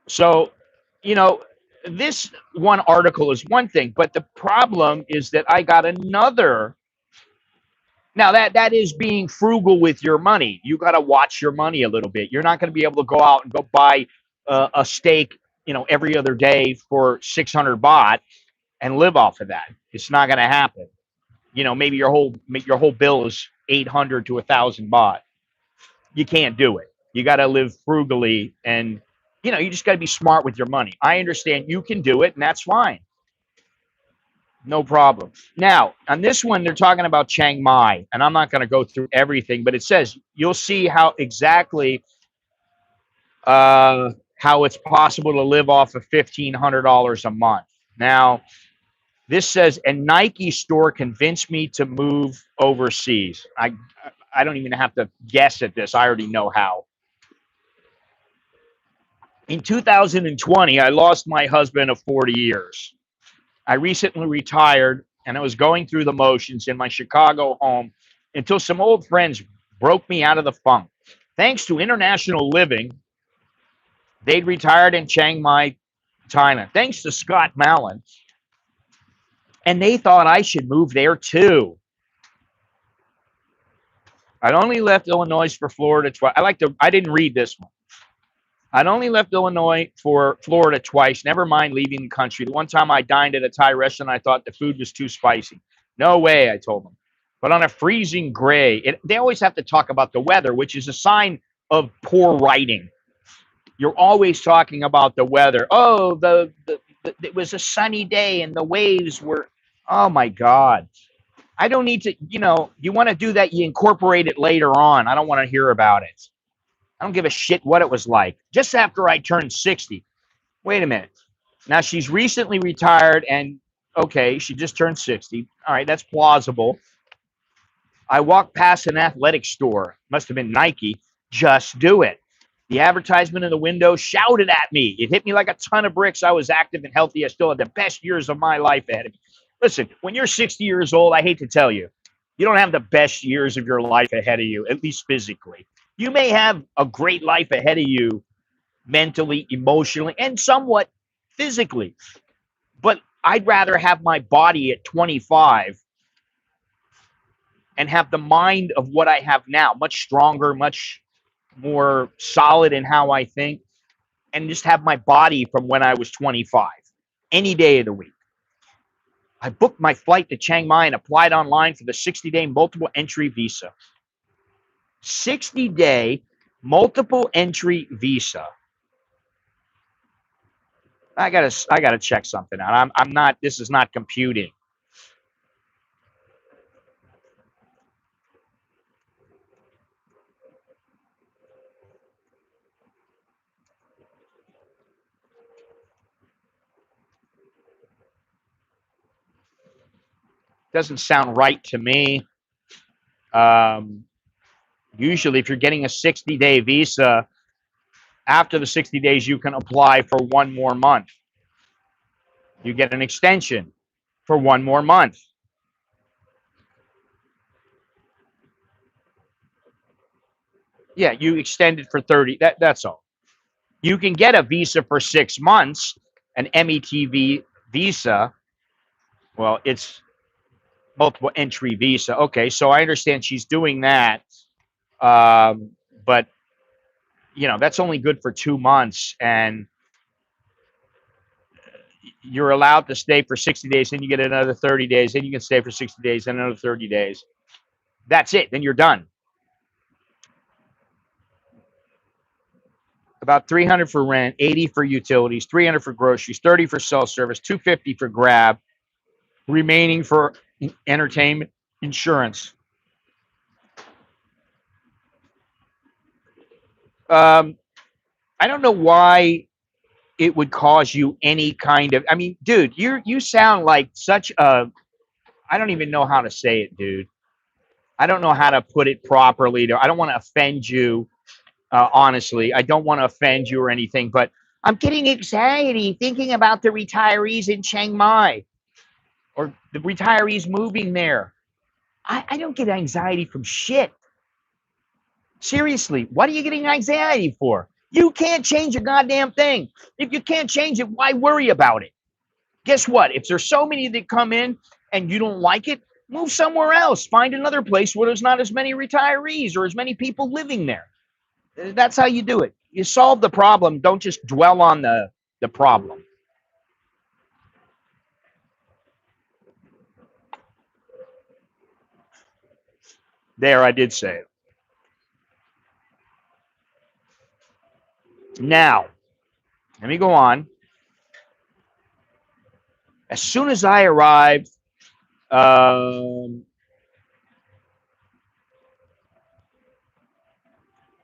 So, you know, this one article is one thing, but the problem is that I got another. Now that is being frugal with your money. You got to watch your money a little bit. You're not going to be able to go out and go buy a steak, every other day for 600 baht and live off of that. It's not going to happen. Maybe your whole bill is 800 to 1,000 baht. You can't do it. You got to live frugally, and you just got to be smart with your money. I understand you can do it, and that's fine. No problem. Now, on this one, they're talking about Chiang Mai, and I'm not going to go through everything, but it says you'll see how exactly how it's possible to live off of $1,500 a month. Now, this says a Nike store convinced me to move overseas. I don't even have to guess at this. I already know how. In 2020, I lost my husband of 40 years. I recently retired and I was going through the motions in my Chicago home until some old friends broke me out of the funk. Thanks to international living, they'd retired in Chiang Mai, Thailand. Thanks to Scott Mallon. And they thought I should move there too. I'd only left Illinois for Florida twice. I didn't read this one. I'd only left Illinois for Florida twice, never mind leaving the country. The one time I dined at a Thai restaurant, I thought the food was too spicy. No way, I told them. But on a freezing gray, they always have to talk about the weather, which is a sign of poor writing. You're always talking about the weather. Oh, it was a sunny day and the waves were, oh my God. I don't need to, you want to do that, you incorporate it later on. I don't want to hear about it. I don't give a shit what it was like. Just after I turned 60. Wait a minute. Now she's recently retired and okay, she just turned 60. All right, that's plausible. I walked past an athletic store. Must have been Nike. Just do it. The advertisement in the window shouted at me. It hit me like a ton of bricks. I was active and healthy. I still had the best years of my life ahead of me. Listen, when you're 60 years old, I hate to tell you, you don't have the best years of your life ahead of you, at least physically. You may have a great life ahead of you mentally, emotionally, and somewhat physically. But I'd rather have my body at 25 and have the mind of what I have now, much stronger, much more solid in how I think, and just have my body from when I was 25, any day of the week. I booked my flight to Chiang Mai and applied online for the 60-day multiple entry visa. 60-day multiple entry visa. I gotta check something out. I'm not. This is not computing. Doesn't sound right to me. Usually, if you're getting a 60-day visa, after the 60 days, you can apply for one more month. You get an extension for one more month. Yeah, you extend it for 30. That's all. You can get a visa for 6 months, an METV visa. Well, it's multiple entry visa. Okay, so I understand she's doing that. But that's only good for 2 months, and you're allowed to stay for 60 days, then you get another 30 days, then you can stay for 60 days, and another 30 days. That's it. Then you're done. About 300 for rent, 80 for utilities, 300 for groceries, 30 for cell service, 250 for Grab, remaining for entertainment, insurance. I don't know why it would cause you any kind of. I mean, dude, you sound like such a. I don't even know how to say it, dude. I don't know how to put it properly. I don't want to offend you. Honestly, I don't want to offend you or anything, but I'm getting anxiety thinking about the retirees in Chiang Mai or the retirees moving there. I don't get anxiety from shit. Seriously, what are you getting anxiety for? You can't change a goddamn thing. If you can't change it, why worry about it? Guess what? If there's so many that come in and you don't like it, move somewhere else. Find another place where there's not as many retirees or as many people living there. That's how you do it. You solve the problem. Don't just dwell on the problem. There, I did say it. Now, let me go on. As soon as I arrived, um,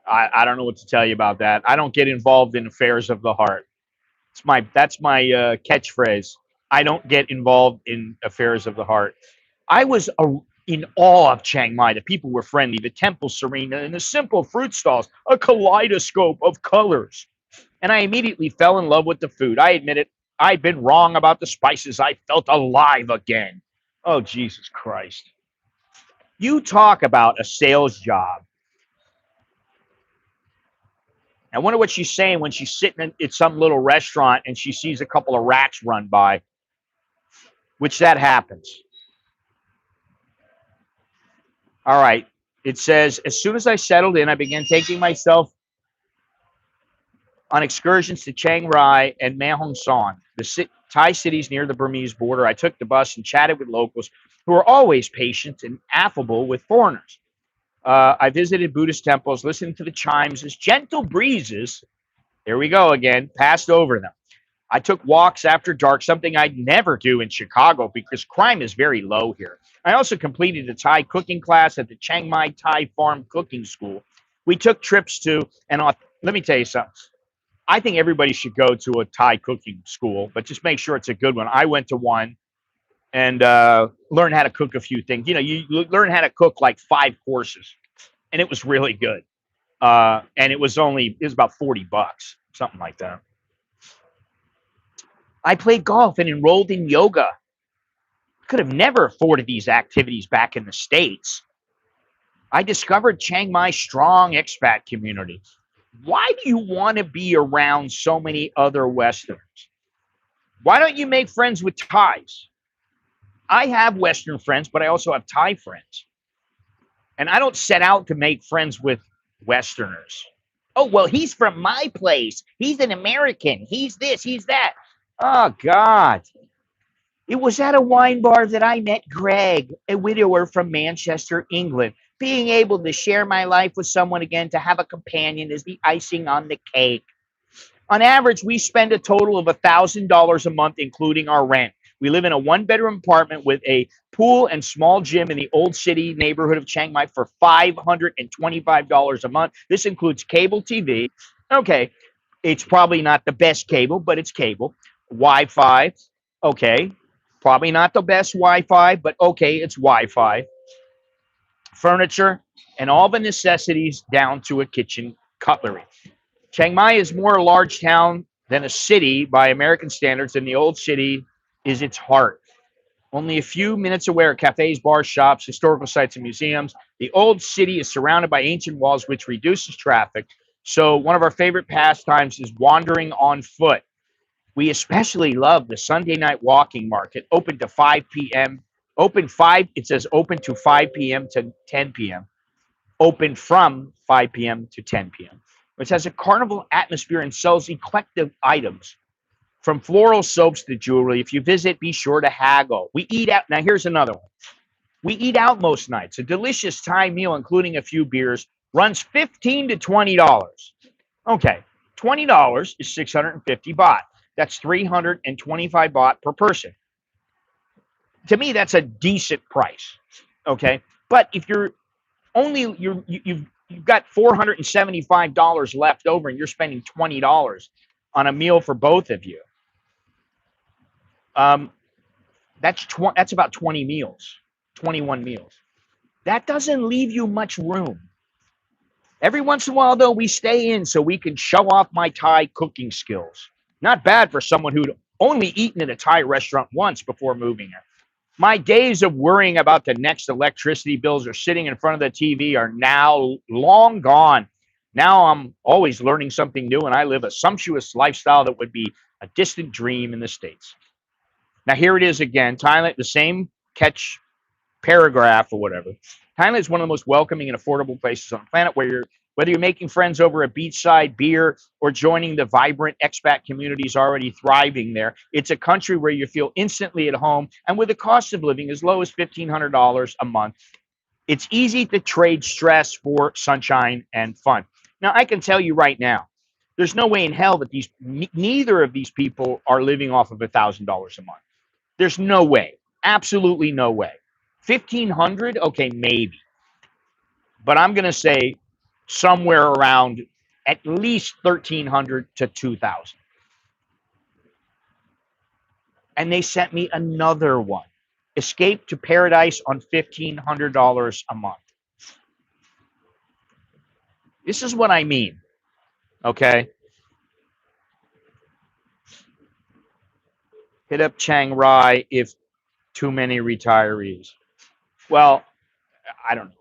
I don't know what to tell you about that. I don't get involved in affairs of the heart. That's my catchphrase. I don't get involved in affairs of the heart. I was in awe of Chiang Mai. The people were friendly. The temple serene, and the simple fruit stalls, a kaleidoscope of colors. And I immediately fell in love with the food. I admit it. I'd been wrong about the spices. I felt alive again. Oh, Jesus Christ. You talk about a sales job. I wonder what she's saying when she's sitting at some little restaurant and she sees a couple of rats run by, which that happens. All right. It says, as soon as I settled in, I began taking myself on excursions to Chiang Rai and Mae Hong Son, the Thai cities near the Burmese border. I took the bus and chatted with locals who are always patient and affable with foreigners. I visited Buddhist temples, listened to the chimes as gentle breezes, here we go again, passed over them. I took walks after dark, something I'd never do in Chicago because crime is very low here. I also completed a Thai cooking class at the Chiang Mai Thai Farm Cooking School. We took trips to, and let me tell you something. I think everybody should go to a Thai cooking school, but just make sure it's a good one. I went to one and learned how to cook a few things. You know, you learn how to cook like 5 courses, and it was really good. And it was about $40, something like that. I played golf and enrolled in yoga. Could have never afforded these activities back in the States. I discovered Chiang Mai's strong expat community. Why do you want to be around so many other Westerners? Why don't you make friends with Thais? I have Western friends, but I also have Thai friends. And I don't set out to make friends with Westerners. Oh, well, he's from my place. He's an American. He's this, he's that. Oh, God. It was at a wine bar that I met Greg, a widower from Manchester, England. Being able to share my life with someone again, to have a companion, is the icing on the cake. On average, we spend a total of $1,000 a month, including our rent. We live in a 1-bedroom apartment with a pool and small gym in the old city neighborhood of Chiang Mai for $525 a month. This includes cable TV. Okay, it's probably not the best cable, but it's cable. Wi-Fi. Okay, probably not the best Wi-Fi, but okay, it's Wi-Fi. Furniture and all the necessities down to a kitchen cutlery. Chiang Mai is more a large town than a city by American standards, and the old city is its heart. Only a few minutes away are cafes, bars, shops, historical sites, and museums. The old city is surrounded by ancient walls, which reduces traffic. So one of our favorite pastimes is wandering on foot. We especially love the Sunday night walking market, open to 5 p.m. It says open to 5 p.m. to 10 p.m. Open from 5 p.m. to 10 p.m., which has a carnival atmosphere and sells eclectic items from floral soaps to jewelry. If you visit, be sure to haggle. We eat out. Now, here's another one. We eat out most nights. A delicious Thai meal, including a few beers, runs $15 to $20. Okay, $20 is 650 baht. That's 325 baht per person. To me, that's a decent price. Okay. But if you've got $475 left over and you're spending $20 on a meal for both of you, um, that's about 20 meals, 21 meals. That doesn't leave you much room. Every once in a while, though, we stay in so we can show off my Thai cooking skills. Not bad for someone who'd only eaten at a Thai restaurant once before moving here. My days of worrying about the next electricity bills or sitting in front of the TV are now long gone. Now I'm always learning something new, and I live a sumptuous lifestyle that would be a distant dream in the States. Now, here it is again. Thailand, the same catch paragraph or whatever. Thailand is one of the most welcoming and affordable places on the planet whether you're making friends over a beachside beer or joining the vibrant expat communities already thriving there. It's a country where you feel instantly at home and with a cost of living as low as $1,500 a month. It's easy to trade stress for sunshine and fun. Now, I can tell you right now, there's no way in hell that neither of these people are living off of $1,000 a month. There's no way, absolutely no way. 1,500, okay, maybe, but I'm going to say somewhere around at least 1,300 to 2,000. And they sent me another one. Escape to Paradise on $1,500 a month. This is what I mean. Okay. Hit up Chiang Rai if too many retirees. Well, I don't know.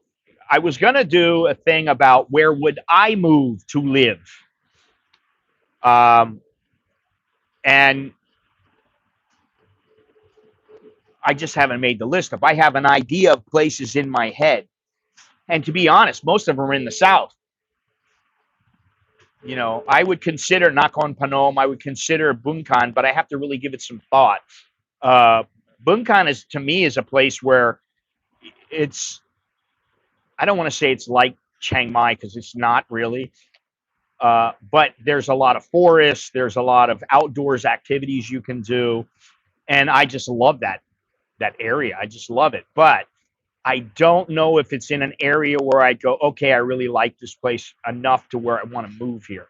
I was going to do a thing about where would I move to live. And I just haven't made the list up. I have an idea of places in my head. And to be honest, most of them are in the South. You know, I would consider Nakhon Phanom, I would consider Bumkan, but I have to really give it some thought. Bumkan is, to me, is a place where it's, I don't want to say it's like Chiang Mai because it's not really, but there's a lot of forests, there's a lot of outdoors activities you can do, and I just love that area. I just love it, but I don't know if it's in an area where I go, okay, I really like this place enough to where I want to move here.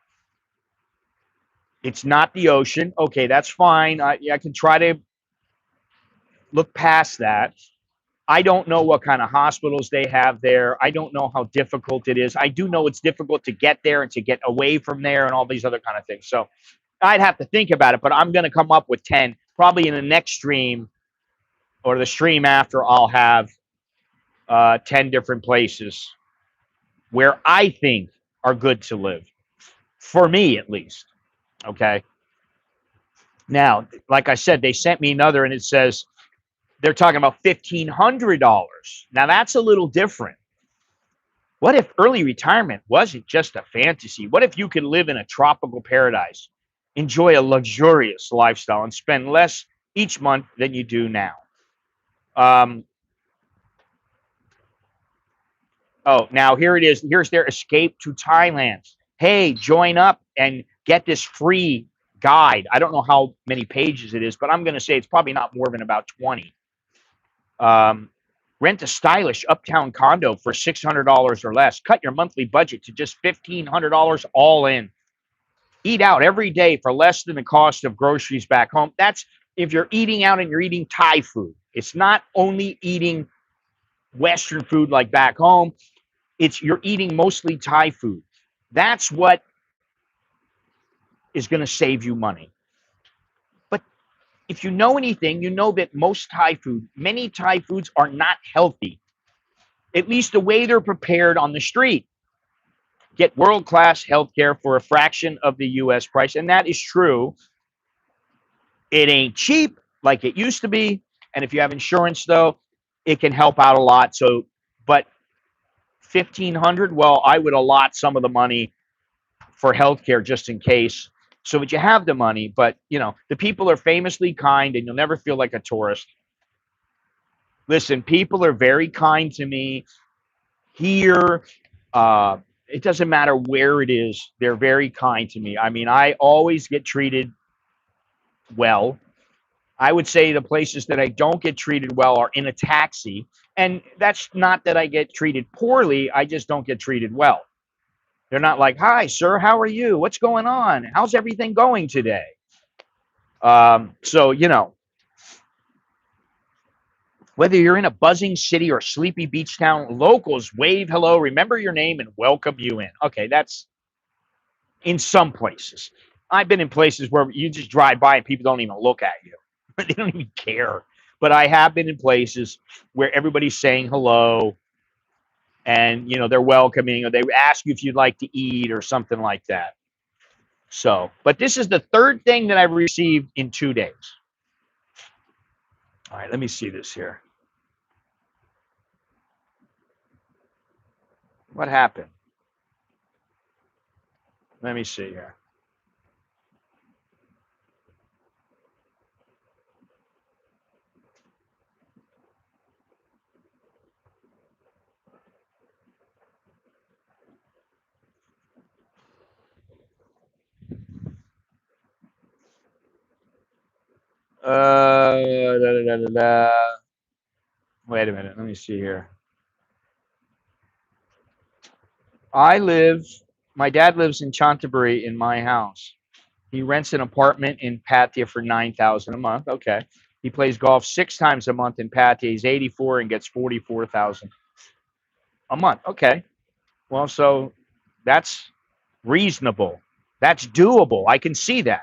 It's not the ocean. Okay, that's fine. I can try to look past that. I don't know what kind of hospitals they have there. I don't know how difficult it is. I do know it's difficult to get there and to get away from there and all these other kind of things. So I'd have to think about it, but I'm going to come up with 10. Probably in the next stream or the stream after, I'll have 10 different places where I think are good to live, for me at least. Okay. Now, like I said, they sent me another and it says they're talking about $1,500. Now, that's a little different. What if early retirement wasn't just a fantasy? What if you could live in a tropical paradise, enjoy a luxurious lifestyle, and spend less each month than you do now? Oh, now here it is. Here's their escape to Thailand. Hey, join up and get this free guide. I don't know how many pages it is, but I'm going to say it's probably not more than about 20. Rent a stylish uptown condo for $600 or less. Cut your monthly budget to just $1,500 all in. Eat out every day for less than the cost of groceries back home. That's if you're eating out and you're eating Thai food. It's not only eating Western food like back home. It's you're eating mostly Thai food. That's what is going to save you money. But if you know anything, you know that many Thai foods are not healthy, at least the way they're prepared on the street. Get world-class healthcare for a fraction of the U.S. price, and that is true. It ain't cheap like it used to be, and if you have insurance, though, it can help out a lot. So, but 1,500, well, I would allot some of the money for healthcare just in case, so that you have the money. But you know, the people are famously kind, and you'll never feel like a tourist. Listen, people are very kind to me here. It doesn't matter where it is; they're very kind to me. I mean, I always get treated well. I would say the places that I don't get treated well are in a taxi. And that's not that I get treated poorly. I just don't get treated well. They're not like, hi, sir, how are you? What's going on? How's everything going today? So, you know, whether you're in a buzzing city or sleepy beach town, locals wave hello, remember your name, and welcome you in. Okay, that's in some places. I've been in places where you just drive by and people don't even look at you. They don't even care. But I have been in places where everybody's saying hello and, you know, they're welcoming, or they ask you if you'd like to eat or something like that. So, but this is the third thing that I've received in 2 days. All right, let me see this here. What happened? Let me see here. Da, da, da, da. Wait a minute. Let me see here. My dad lives in Chantaburi in my house. He rents an apartment in Pattaya for 9,000 a month. Okay. He plays golf 6 times a month in Pattaya. He's 84 and gets 44,000 a month. Okay. Well, so that's reasonable. That's doable. I can see that.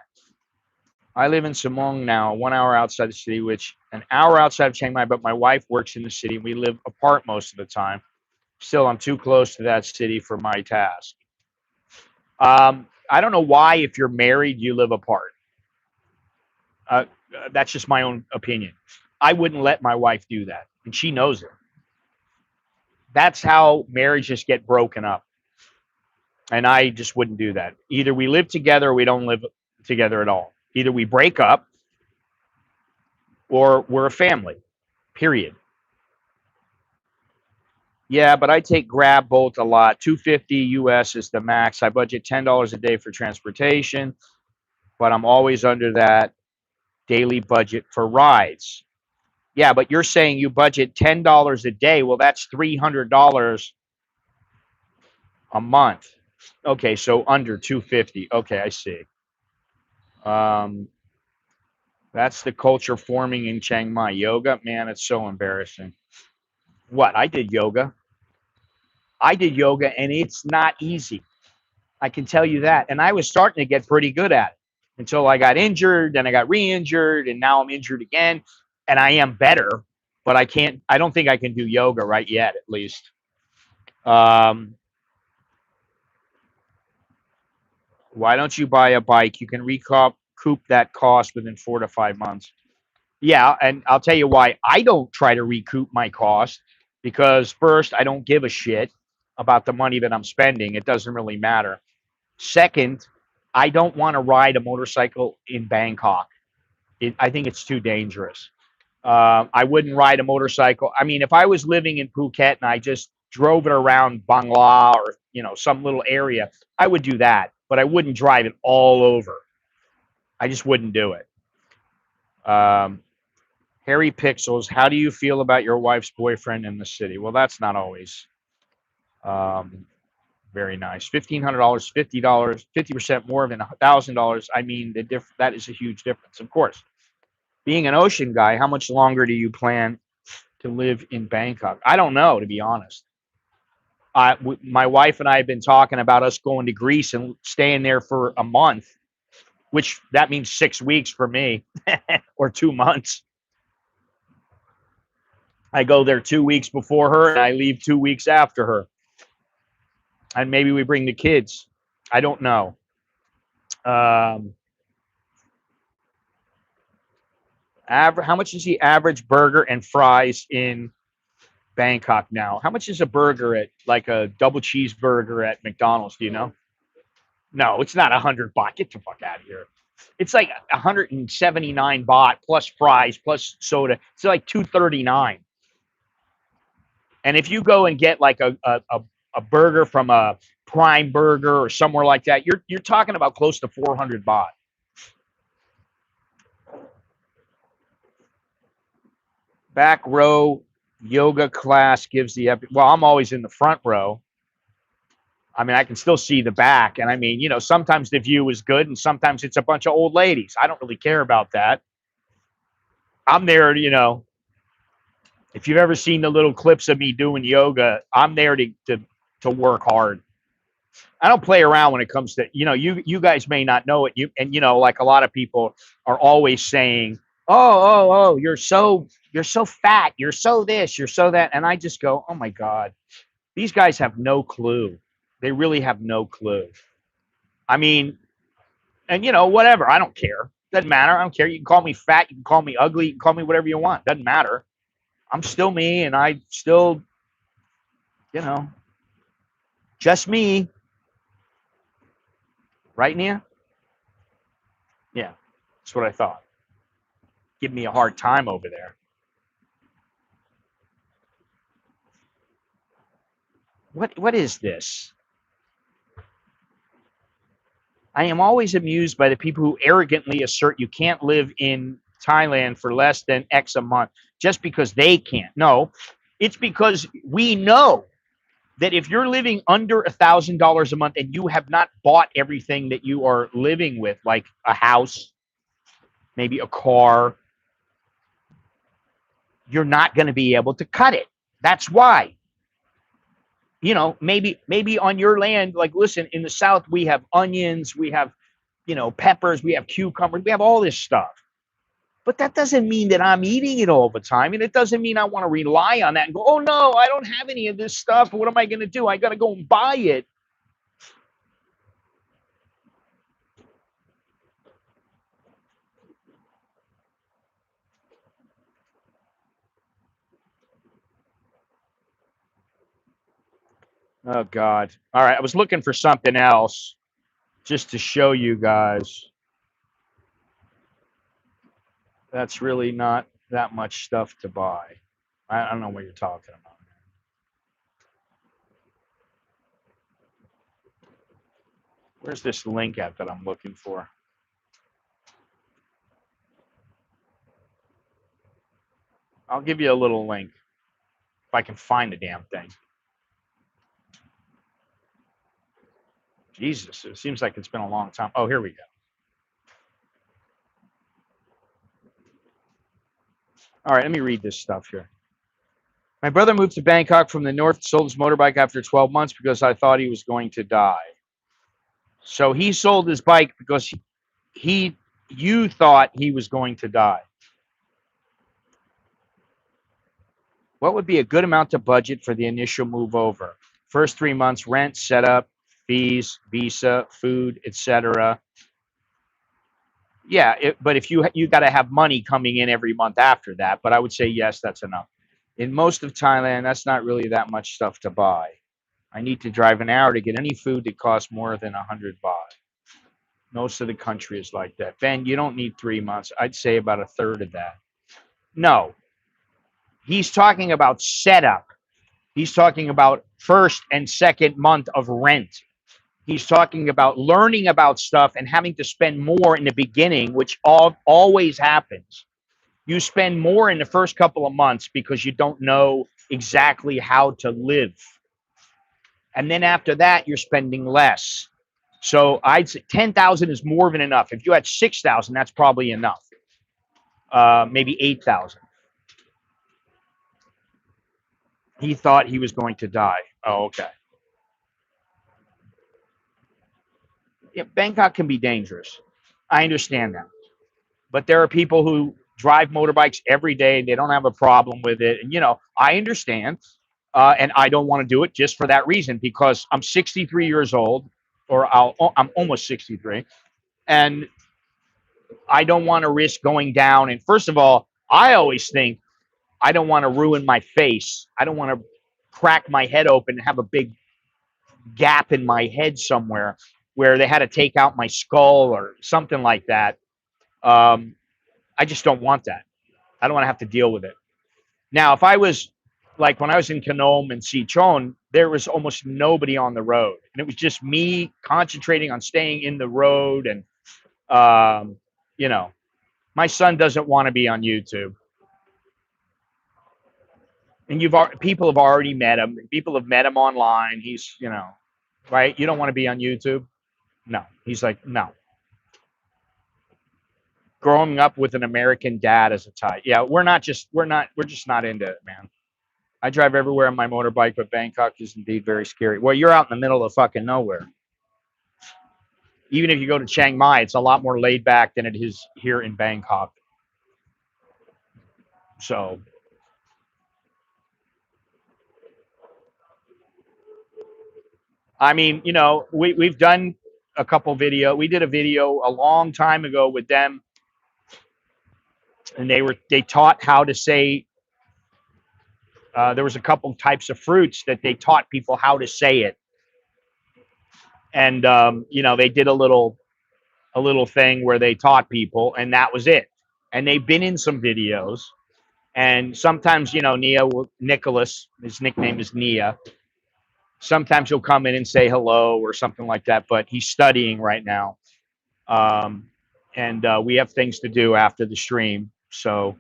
I live in Samong now, 1 hour outside the city, which an hour outside of Chiang Mai, but my wife works in the city. We live apart most of the time. Still, I'm too close to that city for my task. I don't know why, if you're married, you live apart. Uh, that's just my own opinion. I wouldn't let my wife do that, and she knows it. That's how marriages get broken up, and I just wouldn't do that. Either we live together or we don't live together at all. Either we break up or we're a family, period. Yeah, but I take Grab Bolt a lot. 250 US is the max. I budget $10 a day for transportation, but I'm always under that daily budget for rides. Yeah, but you're saying you budget $10 a day. Well, that's $300 a month. Okay, so under 250. Okay, I see. Um, that's the culture forming in Chiang Mai. Yoga, man, it's so embarrassing. What? I did yoga. I did yoga, and it's not easy. I can tell you that. And I was starting to get pretty good at it until I got injured, then I got re-injured, and now I'm injured again. And I am better, but I don't think I can do yoga right yet, at least. Um, why don't you buy a bike? You can recoup that cost within 4 to 5 months. Yeah, and I'll tell you why I don't try to recoup my cost, because first, I don't give a shit about the money that I'm spending. It doesn't really matter. Second, I don't want to ride a motorcycle in Bangkok. I think it's too dangerous. I wouldn't ride a motorcycle. I mean, if I was living in Phuket and I just drove it around Bangla or, you know, some little area, I would do that, but I wouldn't drive it all over. I just wouldn't do it. Harry Pixels, how do you feel about your wife's boyfriend in the city? Well, that's not always very nice. $1,500, $50, 50% more than $1,000. I mean, that is a huge difference, of course. Being an ocean guy, how much longer do you plan to live in Bangkok? I don't know, to be honest. My wife and I have been talking about us going to Greece and staying there for a month, which that means 6 weeks for me, or 2 months. I go there 2 weeks before her and I leave 2 weeks after her. And maybe we bring the kids. I don't know. How much is the average burger and fries in Bangkok now? How much is a burger at, like, a double cheeseburger at McDonald's? Do you know? No, it's not 100 baht. Get the fuck out of here. It's like 179 baht plus fries plus soda. It's like 239. And if you go and get like a burger from a Prime Burger or somewhere like that, you're talking about close to 400 baht. Back row yoga class gives the well, I'm always in the front row. I mean, I can still see the back, and I mean, you know, sometimes the view is good, and sometimes it's a bunch of old ladies. I don't really care about that. I'm there, you know. If you've ever seen the little clips of me doing yoga, I'm there to work hard. I don't play around when it comes to, you know, you guys may not know it. You know, like a lot of people are always saying, oh, you're so fat, you're so this, you're so that, and I just go, oh my God, these guys have no clue. They really have no clue. I mean, and you know, whatever, I don't care. Doesn't matter. I don't care. You can call me fat, you can call me ugly, you can call me whatever you want. Doesn't matter. I'm still me, and I still, you know, just me. Right, Nia? Yeah, that's what I thought. Give me a hard time over there. What is this? I am always amused by the people who arrogantly assert you can't live in Thailand for less than X a month just because they can't. No, it's because we know that if you're living under $1,000 a month and you have not bought everything that you are living with, like a house, maybe a car, you're not going to be able to cut it. That's why. You know, maybe on your land, like, listen, in the South, we have onions, we have, you know, peppers, we have cucumbers, we have all this stuff. But that doesn't mean that I'm eating it all the time. And it doesn't mean I want to rely on that and go, oh no, I don't have any of this stuff. What am I going to do? I got to go and buy it. Oh God. All right. I was looking for something else just to show you guys. That's really not that much stuff to buy. I don't know what you're talking about. Where's this link at that I'm looking for? I'll give you a little link if I can find the damn thing. Jesus, it seems like it's been a long time. Oh, here we go. All right, let me read this stuff here. My brother moved to Bangkok from the north, sold his motorbike after 12 months because I thought he was going to die. So he sold his bike because you thought he was going to die. What would be a good amount to budget for the initial move over? First 3 months rent, setup, fees, visa, food, etc. Yeah, but if you got to have money coming in every month after that, but I would say yes, that's enough. In most of Thailand, that's not really that much stuff to buy. I need to drive an hour to get any food that costs more than 100 baht. Most of the country is like that. Ben, you don't need 3 months. I'd say about a third of that. No, he's talking about setup. He's talking about first and second month of rent. He's talking about learning about stuff and having to spend more in the beginning, which always happens. You spend more in the first couple of months because you don't know exactly how to live. And then after that, you're spending less. So I'd say 10,000 is more than enough. If you had 6,000, that's probably enough. Maybe 8,000. He thought he was going to die. Oh, okay. Yeah, Bangkok can be dangerous. I understand that. But there are people who drive motorbikes every day. They don't have a problem with it. And, you know, I understand. And I don't want to do it just for that reason because I'm 63 years old, or I'm almost 63. And I don't want to risk going down. And first of all, I always think I don't want to ruin my face. I don't want to crack my head open and have a big gap in my head somewhere where they had to take out my skull or something like that. I just don't want that. I don't want to have to deal with it. Now, if I was like when I was in Kanom and Sichon, there was almost nobody on the road, and it was just me concentrating on staying in the road. And you know, my son doesn't want to be on YouTube. And people have already met him. People have met him online. He's, right? You don't want to be on YouTube. No. He's like, no. Growing up with an American dad as a Thai. Yeah, we're just not into it, man. I drive everywhere on my motorbike, but Bangkok is indeed very scary. Well, you're out in the middle of fucking nowhere. Even if you go to Chiang Mai, it's a lot more laid back than it is here in Bangkok. So, I mean, we've done a couple video. We did a video a long time ago with them, and they taught how to say. There was a couple types of fruits that they taught people how to say it, and they did a little thing where they taught people, and that was it. And they've been in some videos, and sometimes Nicholas, his nickname is Nia. Sometimes he'll come in and say hello or something like that, but he's studying right now, and we have things to do after the stream. So,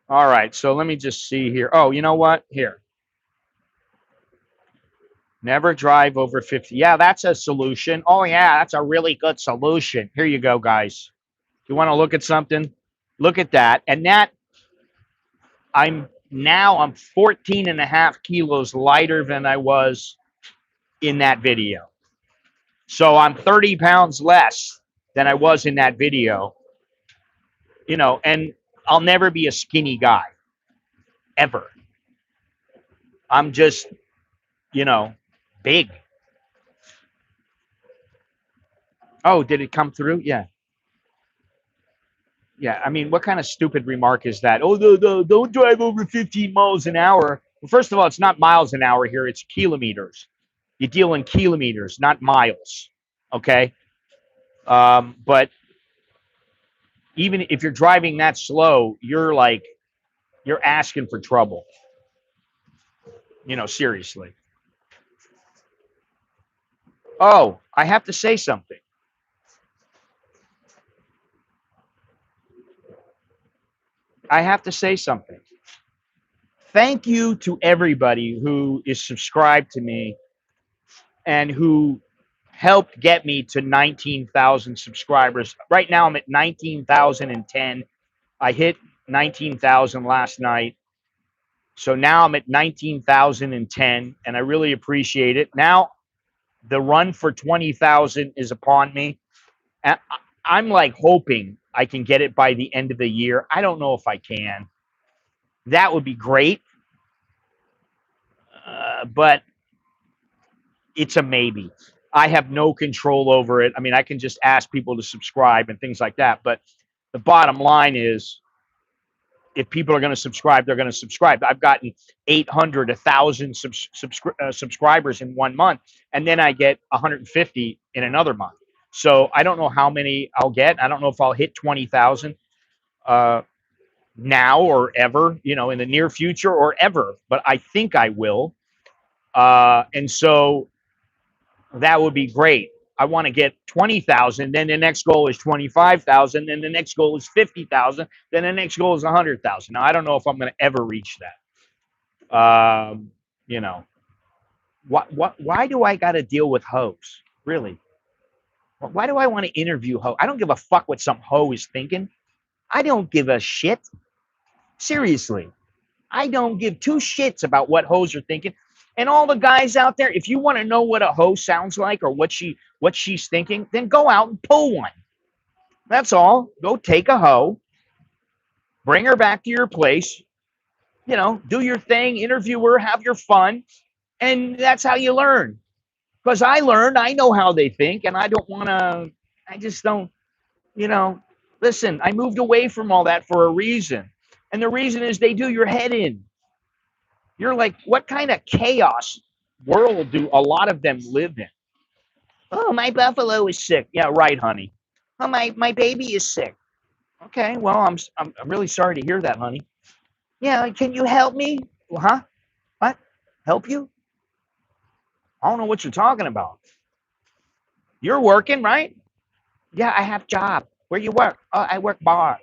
all right. So let me just see here. Oh, you know what? Here. Never drive over 50. Yeah, that's a solution. Oh, yeah, that's a really good solution. Here you go, guys. You want to look at something? Look at that. And I'm 14 and a half kilos lighter than I was in that video. So I'm 30 pounds less than I was in that video, and I'll never be a skinny guy, ever. I'm just, big. Oh, did it come through? Yeah. Yeah. I mean, what kind of stupid remark is that? Oh, no, don't drive over 15 miles an hour. Well, first of all, it's not miles an hour here, it's kilometers. You deal in kilometers, not miles. Okay. But even if you're driving that slow, you're asking for trouble. Seriously. Oh, I have to say something. I have to say something. Thank you to everybody who is subscribed to me and who helped get me to 19,000 subscribers. Right now, I'm at 19,010. I hit 19,000 last night. So now I'm at 19,010, and I really appreciate it. Now, the run for 20,000 is upon me. And I'm like hoping I can get it by the end of the year. I don't know if I can. That would be great. But it's a maybe. I have no control over it. I mean, I can just ask people to subscribe and things like that. But the bottom line is, if people are going to subscribe, they're going to subscribe. I've gotten 800, 1,000 subscribers in 1 month, and then I get 150 in another month. So I don't know how many I'll get. I don't know if I'll hit 20,000 now or ever, in the near future or ever. But I think I will. And so that would be great. I want to get 20,000. Then the next goal is 25,000. Then the next goal is 50,000. Then the next goal is 100,000. Now I don't know if I'm going to ever reach that. Why do I got to deal with hoes? Really? Why do I want to interview hoe? I don't give a fuck what some hoe is thinking. I don't give a shit. Seriously, I don't give two shits about what hoes are thinking. And all the guys out there, if you want to know what a hoe sounds like or what she's thinking, then go out and pull one. That's all. Go take a hoe, bring her back to your place, do your thing, interview her, have your fun, and that's how you learn. Because I learned, I know how they think, and I don't want to. I just don't. Listen, I moved away from all that for a reason, and the reason is they do your head in. You're like, what kind of chaos world do a lot of them live in? Oh, my buffalo is sick. Yeah, right, honey. Oh, my baby is sick. Okay, well, I'm really sorry to hear that, honey. Yeah, can you help me? Well, huh? What? Help you? I don't know what you're talking about. You're working, right? Yeah, I have job. Where you work? Oh, I work bar.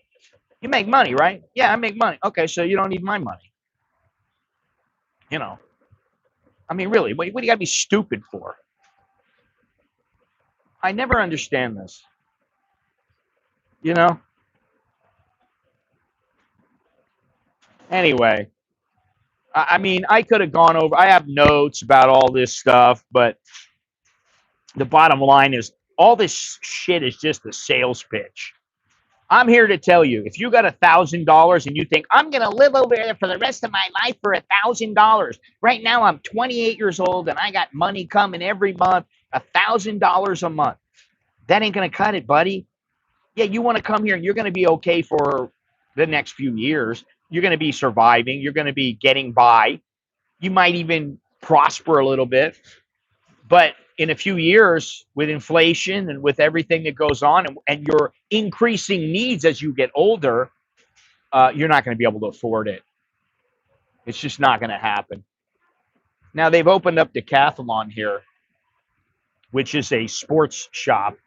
You make money, right? Yeah, I make money. Okay, so you don't need my money. You know, I mean, really, what do you got to be stupid for? I never understand this. You know. Anyway, I mean, I could have gone over. I have notes about all this stuff, but the bottom line is all this shit is just a sales pitch. I'm here to tell you, if you got $1,000 and you think I'm gonna live over there for the rest of my life for $1,000, right now I'm 28 years old and I got money coming every month, $1,000 a month. That ain't gonna cut it, buddy. Yeah, you want to come here and you're gonna be okay for the next few years. You're gonna be surviving. You're gonna be getting by. You might even prosper a little bit, but in a few years, with inflation and with everything that goes on, and your increasing needs as you get older, you're not going to be able to afford it. It's just not going to happen. Now they've opened up Decathlon here, which is a sports shop,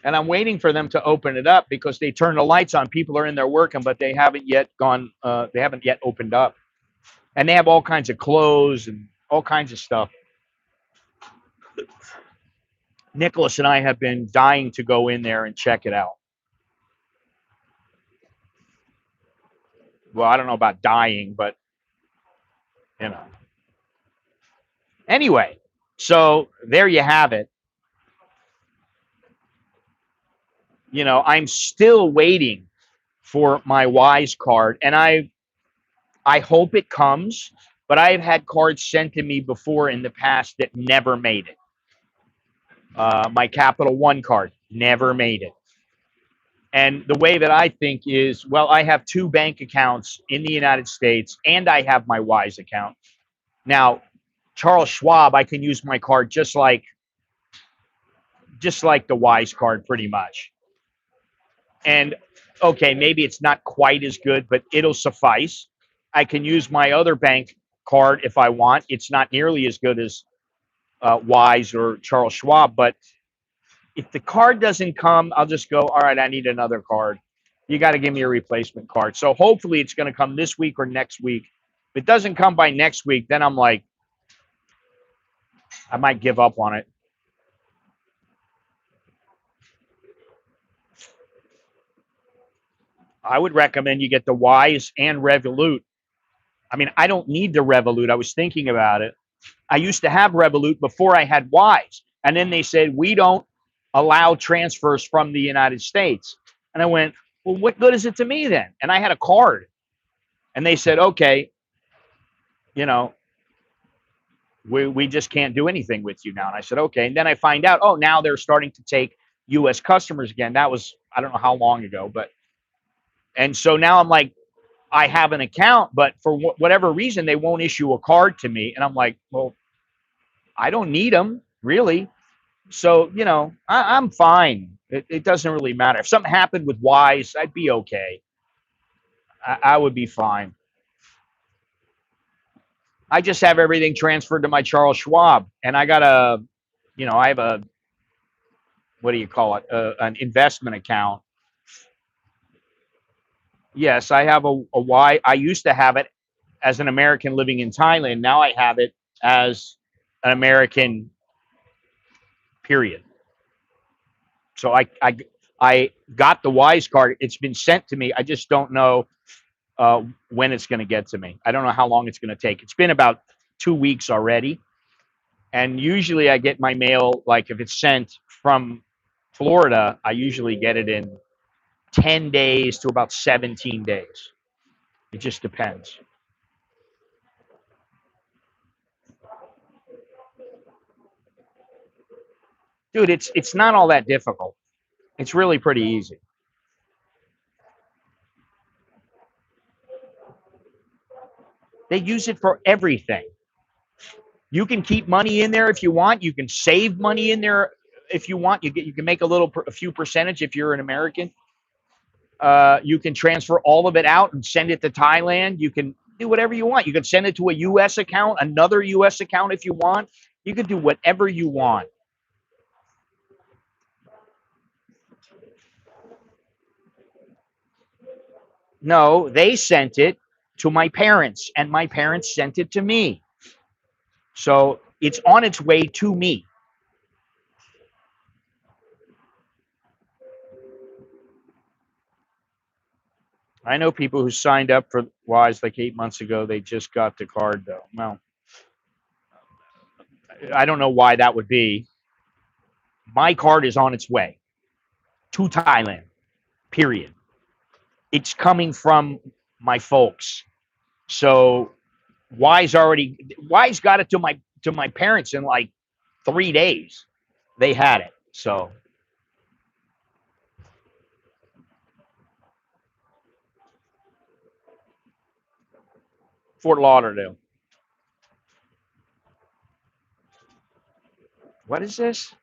and I'm waiting for them to open it up because they turn the lights on. People are in there working, but they haven't yet gone. They haven't yet opened up, and they have all kinds of clothes and all kinds of stuff. Nicholas and I have been dying to go in there and check it out. Well, I don't know about dying, but you know. Anyway, so there you have it. You know, I'm still waiting for my Wise card, and I hope it comes. But I've had cards sent to me before in the past that never made it. My Capital One card never made it. And the way that I think is, well, I have two bank accounts in the United States, and I have my Wise account. Now, Charles Schwab, I can use my card just like the Wise card, pretty much. And okay, maybe it's not quite as good, but it'll suffice. I can use my other bank card if I want. It's not nearly as good as Wise or Charles Schwab, but if the card doesn't come, I'll just go, all right, I need another card. You got to give me a replacement card. So hopefully it's going to come this week or next week. If it doesn't come by next week, then I'm like, I might give up on it. I would recommend you get the Wise and Revolut. I mean, I don't need the Revolut. I was thinking about it. I used to have Revolut before I had Wise. And then they said, we don't allow transfers from the United States. And I went, well, what good is it to me then? And I had a card. And they said, okay, you know, we just can't do anything with you now. And I said, okay. And then I find out, oh, now they're starting to take US customers again. That was, I don't know how long ago, but, and so now I'm like, I have an account, but for whatever reason, they won't issue a card to me. And I'm like, well, I don't need them really. So, you know, I'm fine. It doesn't really matter. If something happened with Wise, I'd be okay. I would be fine. I just have everything transferred to my Charles Schwab, and I got I have a, what do you call it, an investment account. Yes, I have a Y. I used to have it as an American living in Thailand. Now I have it as an American, period. So I got the Wise card. It's been sent to me. I just don't know when it's going to get to me. I don't know how long it's going to take. It's been about 2 weeks already. And usually I get my mail, like if it's sent from Florida, I usually get it in 10 days to about 17 days. It just depends. Dude, it's not all that difficult. It's really pretty easy. They use it for everything. You can keep money in there if you want. You can save money in there if you want. You can make a few percentage if you're an American. You can transfer all of it out and send it to Thailand. You can do whatever you want. You can send it to a U.S. account, another U.S. account if you want. You can do whatever you want. No, they sent it to my parents, and my parents sent it to me. So it's on its way to me. I know people who signed up for Wise like 8 months ago. They just got the card though. Well, I don't know why that would be. My card is on its way to Thailand. Period. It's coming from my folks. So Wise got it to my parents in like 3 days. They had it. So Fort Lauderdale. What is this?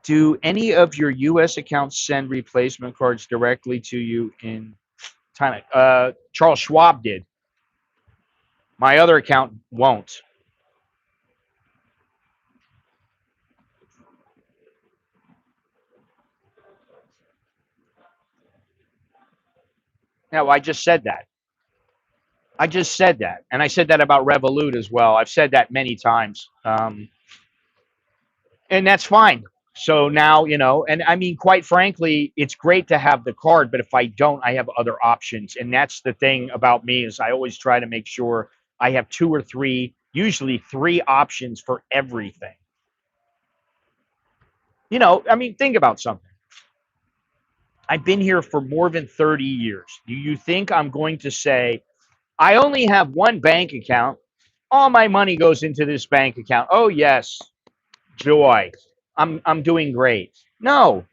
Do any of your U.S. accounts send replacement cards directly to you in Thailand? Charles Schwab did. My other account won't. No, I just said that. I just said that, and I said that about Revolut as well. I've said that many times, and that's fine. So now and I mean, quite frankly, it's great to have the card, but if I don't, I have other options, and that's the thing about me is I always try to make sure I have two or three, usually three options for everything. I mean, think about something. I've been here for more than 30 years. Do you think I'm going to say, I only have one bank account? All my money goes into this bank account. Oh, yes, joy. I'm doing great. No,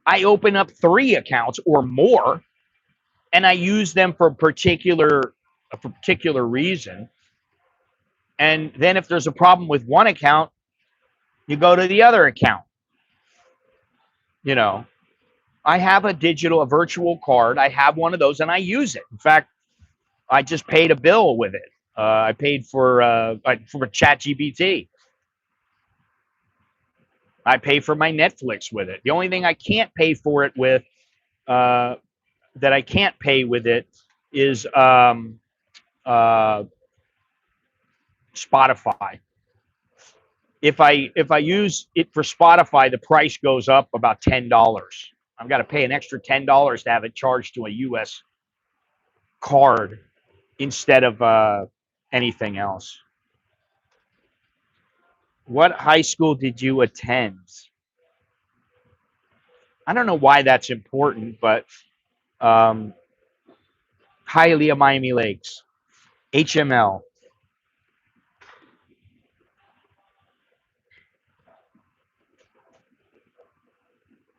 I open up three accounts or more and I use them for a particular reason. And then if there's a problem with one account, you go to the other account. You know, I have a virtual card. I have one of those and I use it. In fact, I just paid a bill with it. I paid for ChatGPT. I pay for my Netflix with it. The only thing I can't pay for it with, uh, that I can't pay with it, is uh, Spotify. If I use it for Spotify, the price goes up about $10. I've got to pay an extra $10 to have it charged to a U.S. card instead of anything else. What high school did you attend? I don't know why that's important, but um, Hialeah, Miami Lakes, HML.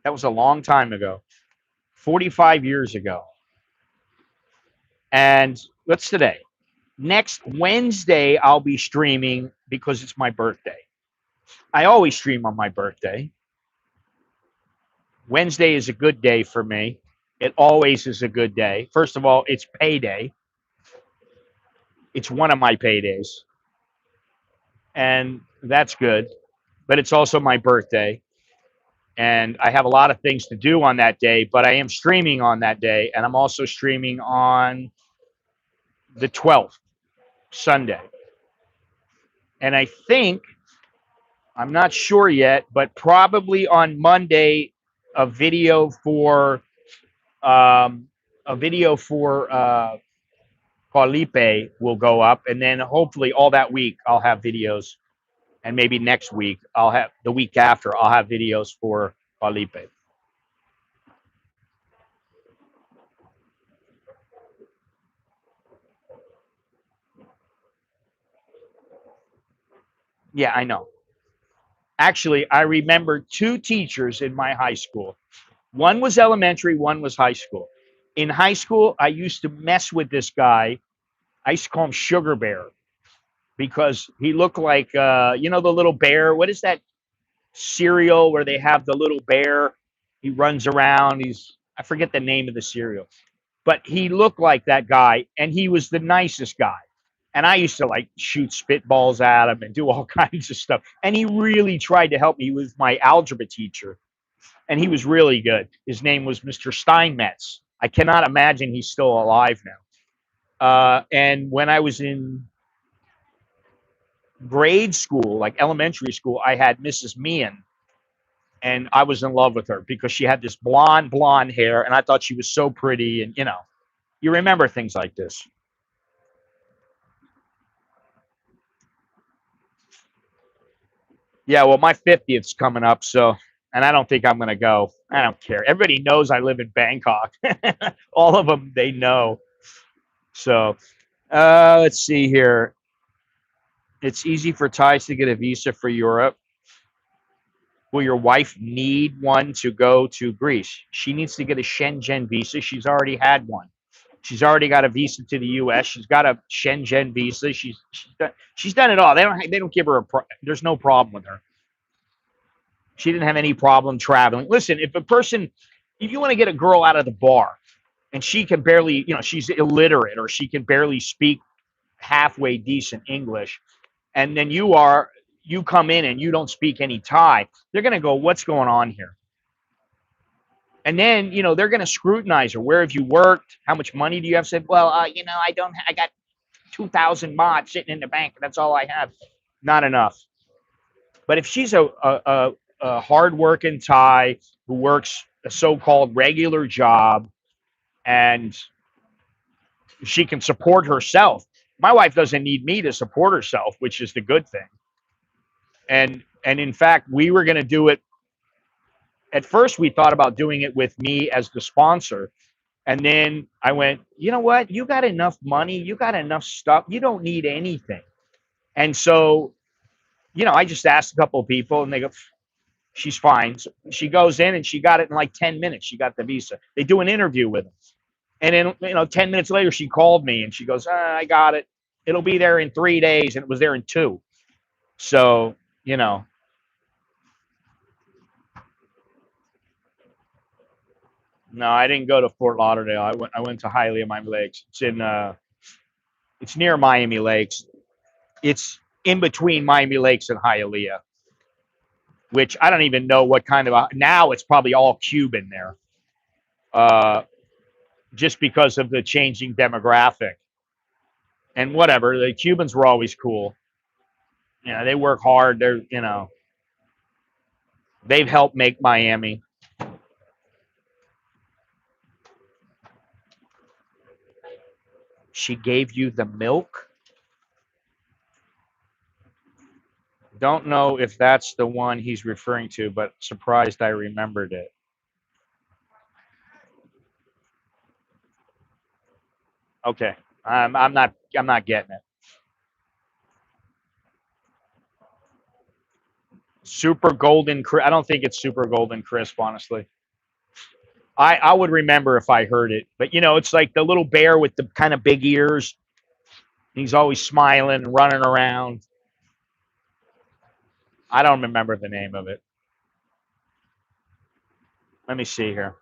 That was a long time ago, 45 years ago. And what's today? Next Wednesday, I'll be streaming because it's my birthday. I always stream on my birthday. Wednesday is a good day for me. It always is a good day. First of all, it's payday. It's one of my paydays, and that's good. But it's also my birthday, and I have a lot of things to do on that day, but I am streaming on that day, and I'm also streaming on the 12th, Sunday. And I think, I'm not sure yet, but probably on Monday, a video for um, Felipe will go up, and then hopefully all that week I'll have videos, and maybe next week the week after I'll have videos for Felipe. Yeah, I know. Actually, I remember two teachers in my high school. One was elementary, one was high school. In high school, I used to mess with this guy. I used to call him Sugar Bear because he looked like the little bear. What is that cereal where they have the little bear? He runs around. I forget the name of the cereal, but he looked like that guy, and he was the nicest guy. And I used to like shoot spitballs at him and do all kinds of stuff. And he really tried to help me. He was my algebra teacher, and he was really good. His name was Mr. Steinmetz. I cannot imagine he's still alive now. And when I was in grade school, like elementary school, I had Mrs. Meehan, and I was in love with her because she had this blonde hair, and I thought she was so pretty. And you remember things like this. Yeah, well, my 50th's coming up, so, and I don't think I'm gonna go. I don't care. Everybody knows I live in Bangkok. All of them, they know. So, let's see here. It's easy for Thais to get a visa for Europe. Will your wife need one to go to Greece? She needs to get a Shenzhen visa. She's already had one. She's already got a visa to the U.S. She's got a Shenzhen visa. She's done it all. They don't give her there's no problem with her. She didn't have any problem traveling. Listen, if you want to get a girl out of the bar and she can barely, she's illiterate or she can barely speak halfway decent English, and then you come in and you don't speak any Thai, they're going to go, what's going on here? And then, they're going to scrutinize her. Where have you worked? How much money do you have? Said, well, I got 2,000 baht sitting in the bank. That's all I have. Not enough. But if she's a hardworking Thai who works a so-called regular job and she can support herself, my wife doesn't need me to support herself, which is the good thing. And in fact, we were going to do it. At first, we thought about doing it with me as the sponsor. And then I went, you know what? You got enough money. You got enough stuff. You don't need anything. And so, I just asked a couple of people and they go, she's fine. So she goes in and she got it in like 10 minutes. She got the visa. They do an interview with them. And then, 10 minutes later, she called me and she goes, I got it. It'll be there in 3 days. And it was there in 2. So, no, I didn't go to Fort Lauderdale. I went to Hialeah, Miami Lakes. It's near Miami Lakes. It's in between Miami Lakes and Hialeah, which I don't even know what kind of now it's probably all Cuban there. Just because of the changing demographic. And whatever, the Cubans were always cool. They work hard. They've helped make Miami. She gave you the milk? Don't know if that's the one he's referring to, but surprised I remembered it. Okay. I'm not getting it. Super golden I don't think it's super golden crisp, honestly. I would remember if I heard it. But it's like the little bear with the kind of big ears. He's always smiling and running around. I don't remember the name of it. Let me see here.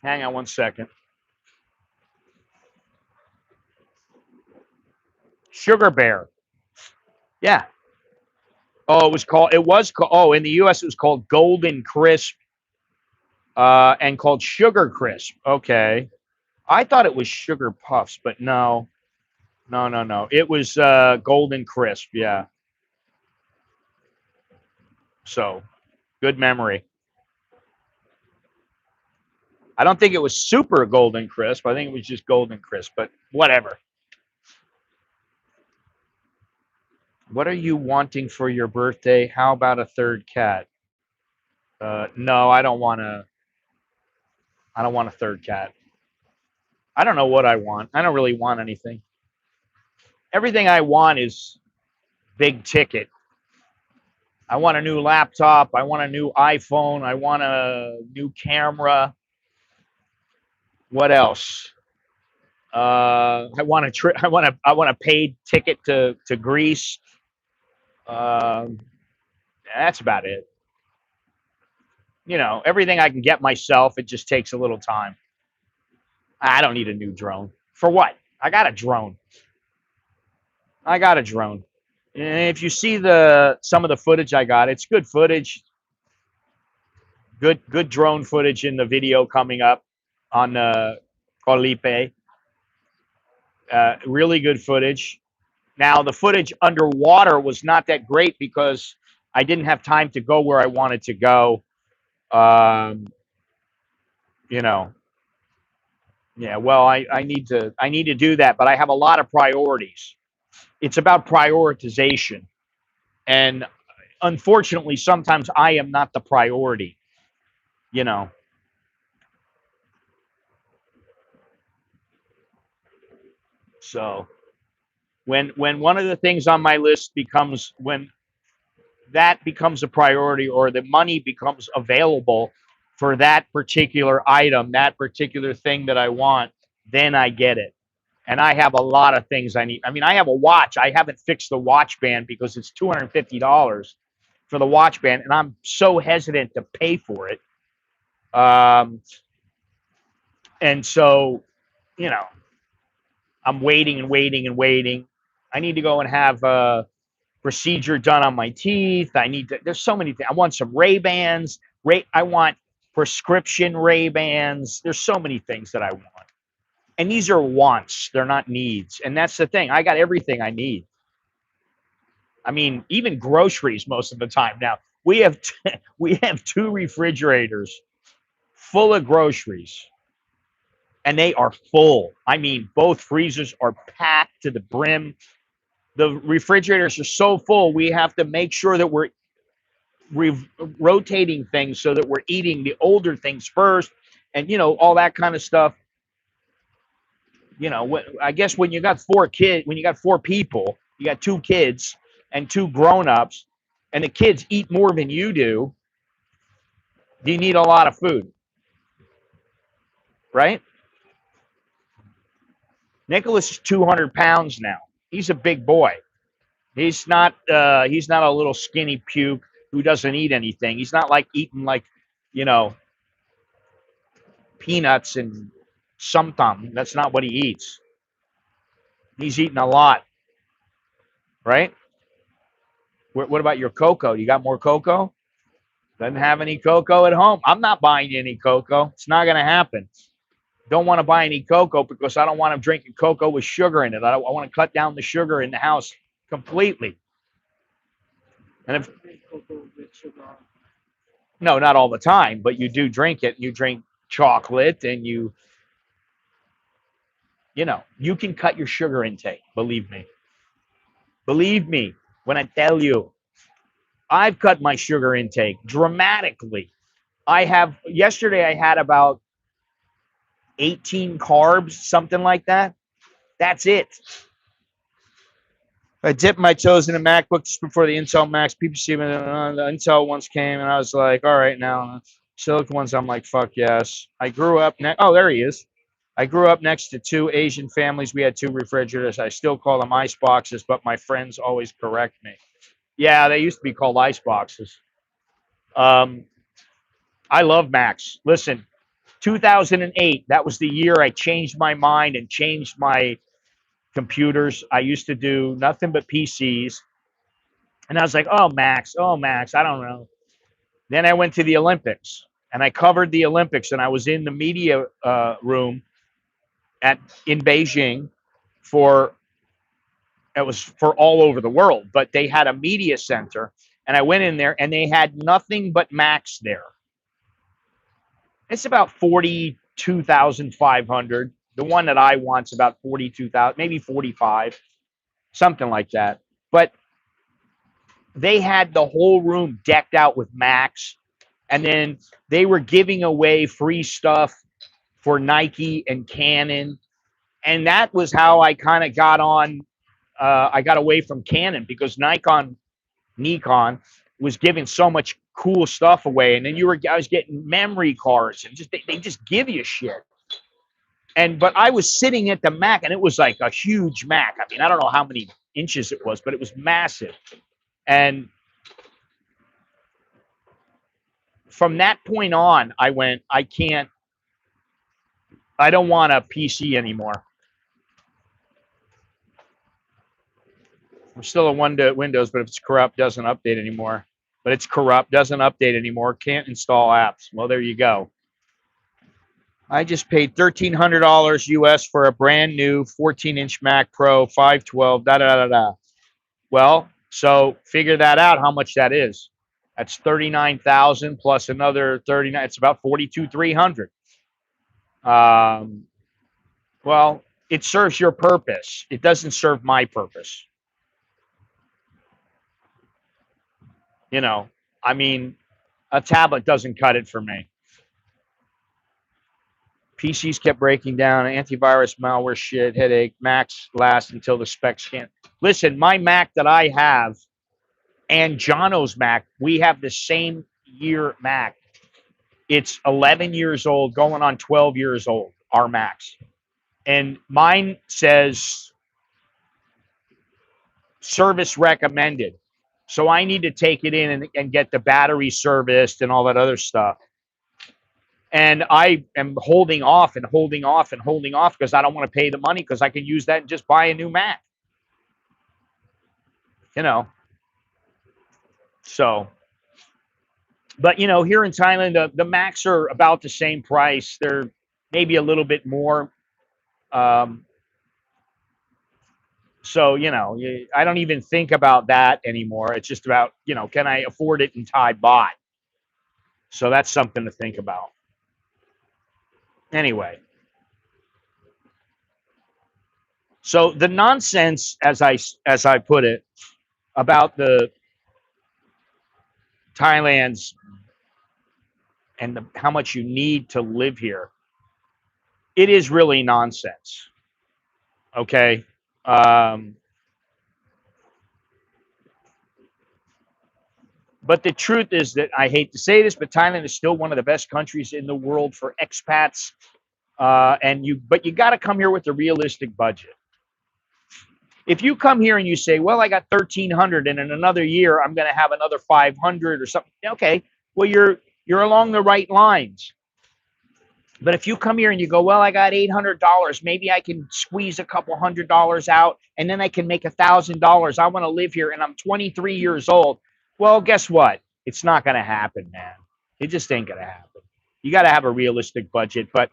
Hang on one second. Sugar Bear. Yeah. Oh, oh, in the US it was called Golden Crisp, and called Sugar Crisp. Okay. I thought it was Sugar Puffs, but no. No, no, no. It was Golden Crisp, yeah. So, good memory. I don't think it was super Golden Crisp. I think it was just Golden Crisp, but whatever. What are you wanting for your birthday? How about a third cat? No, I don't want to. I don't want a third cat. I don't know what I want. I don't really want anything. everything I want is big ticket. I want a new laptop. I want a new iPhone. I want a new camera. What else? I want a trip. I want a paid ticket to Greece. Um, that's about it. You know, everything I can get myself. It just takes a little time. I don't need a new drone. For what? I got a drone. I got a drone. And if you see some of the footage I got, it's good footage. Good drone footage in the video coming up on Colipe. Really good footage. Now the footage underwater was not that great because I didn't have time to go where I wanted to go. Um, you know, yeah. Well, I need to do that, but I have a lot of priorities. It's about prioritization, and unfortunately, sometimes I am not the priority. You know, so when one of the things on my list becomes when that becomes a priority or the money becomes available for that particular item, that particular thing that I want, then I get it. And I have a lot of things I need. I mean, I have a watch. I haven't fixed the watch band because it's $250 for the watch band, and I'm so hesitant to pay for it. Um, and so, you know, I'm waiting and waiting and waiting. I need to go and have procedure done on my teeth. I need to. There's so many things. I want some Ray Bans. I want prescription Ray Bans. There's so many things that I want, and these are wants. They're not needs. And that's the thing. I got everything I need. I mean, even groceries most of the time. Now we have we have two refrigerators full of groceries, and they are full. I mean, both freezers are packed to the brim. The refrigerators are so full. We have to make sure that we're rotating things so that we're eating the older things first, and all that kind of stuff. I guess when you got when you got four people, you got two kids and two grown-ups, and the kids eat more than you do. You need a lot of food, right? Nicholas is 200 pounds now. He's a big boy. He's not a little skinny puke who doesn't eat anything. He's not like eating like, you know, peanuts and something. That's not what he eats. He's eating a lot, right? What about your cocoa? You got more cocoa? Doesn't have any cocoa at home. I'm not buying any cocoa. It's not going to happen. Don't want to buy any cocoa because I don't want him drinking cocoa with sugar in it. I want to cut down the sugar in the house completely. And if no, not all the time, but you do drink it. You drink chocolate, and you can cut your sugar intake. Believe me. Believe me when I tell you, I've cut my sugar intake dramatically. Yesterday I had about 18 carbs, something like that. That's it. I dipped my toes in a MacBook just before the Intel Max. People see me, the Intel ones came, and I was like, all right, now. Silicon ones, I'm like, fuck yes. I grew up oh, there he is. I grew up next to two Asian families. We had two refrigerators. I still call them ice boxes, but my friends always correct me. Yeah, they used to be called ice boxes. I love Macs. Listen, 2008, that was the year I changed my mind and changed my computers. I used to do nothing but PCs. And I was like, oh, Max, I don't know. Then I went to the Olympics, and I covered the Olympics, and I was in the media room in Beijing it was for all over the world, but they had a media center, and I went in there, and they had nothing but Macs there. It's about 42,500. The one that I want's about 42,000, maybe 45, something like that. But they had the whole room decked out with Macs, and then they were giving away free stuff for Nike and Canon, and that was how I kind of got on I got away from Canon because Nikon was giving so much cool stuff away, and then I was getting memory cards, and they just give you shit. But I was sitting at the Mac, and it was like a huge Mac. I mean, I don't know how many inches it was, but it was massive. And from that point on, I went, I don't want a PC anymore. I'm still a Windows, but if it's corrupt, doesn't update anymore. But it's corrupt, doesn't update anymore, can't install apps. Well, there you go. I just paid $1,300 US for a brand new 14-inch Mac Pro 512, da da da da. Well, so figure that out, how much that is. That's 39,000 plus another 39. It's about 42,300. Well, it serves your purpose. It doesn't serve my purpose. You know, I mean, a tablet doesn't cut it for me. PCs kept breaking down, antivirus, malware, shit, headache. Macs last until the specs can't. Listen, my Mac that I have and Jono's Mac, we have the same year Mac. It's 11 years old, going on 12 years old, our Macs. And mine says service recommended. So I need to take it in and get the battery serviced and all that other stuff. And I am holding off and holding off and holding off because I don't want to pay the money because I can use that and just buy a new Mac. You know. So, but you know, here in Thailand, the Macs are about the same price. They're maybe a little bit more. So, you know, I don't even think about that anymore. It's just about, you know, can I afford it in Thai baht? So that's something to think about. Anyway. So the nonsense, as I put it, about the Thailand's and how much you need to live here, it is really nonsense. Okay. But the truth is that I hate to say this, but Thailand is still one of the best countries in the world for expats. But you got to come here with a realistic budget. If you come here and you say, well, I got 1,300 and in another year I'm going to have another 500 or something. Okay, well, you're along the right lines. But if you come here and you go, well, I got $800, maybe I can squeeze a couple $100 out and then I can make $1,000. I want to live here and I'm 23 years old. Well, guess what? It's not going to happen, man. It just ain't going to happen. You got to have a realistic budget. But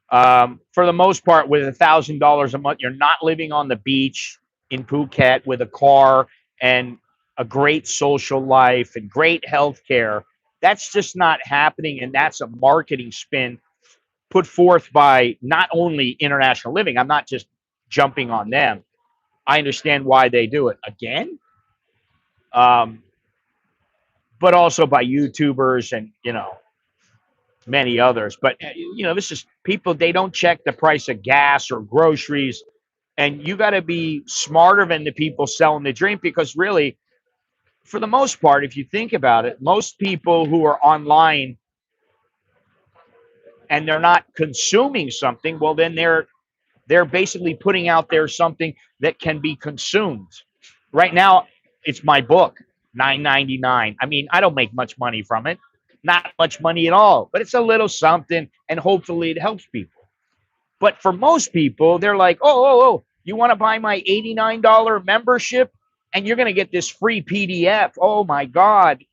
for the most part, with $1,000 a month, you're not living on the beach in Phuket with a car and a great social life and great health care. That's just not happening. And that's a marketing spin put forth by not only International Living. I'm not just jumping on them. I understand why they do it. Again, but also by YouTubers and, you know, many others. But, you know, this is people, they don't check the price of gas or groceries. And you got to be smarter than the people selling the drink, because really, for the most part, if you think about it, most people who are online and they're not consuming something, well, then they're basically putting out there something that can be consumed. Right now, it's my book, $9.99. I mean, I don't make much money from it, not much money at all, but it's a little something, and hopefully it helps people. But for most people, they're like, oh, you want to buy my $89 membership and you're going to get this free PDF. Oh my God,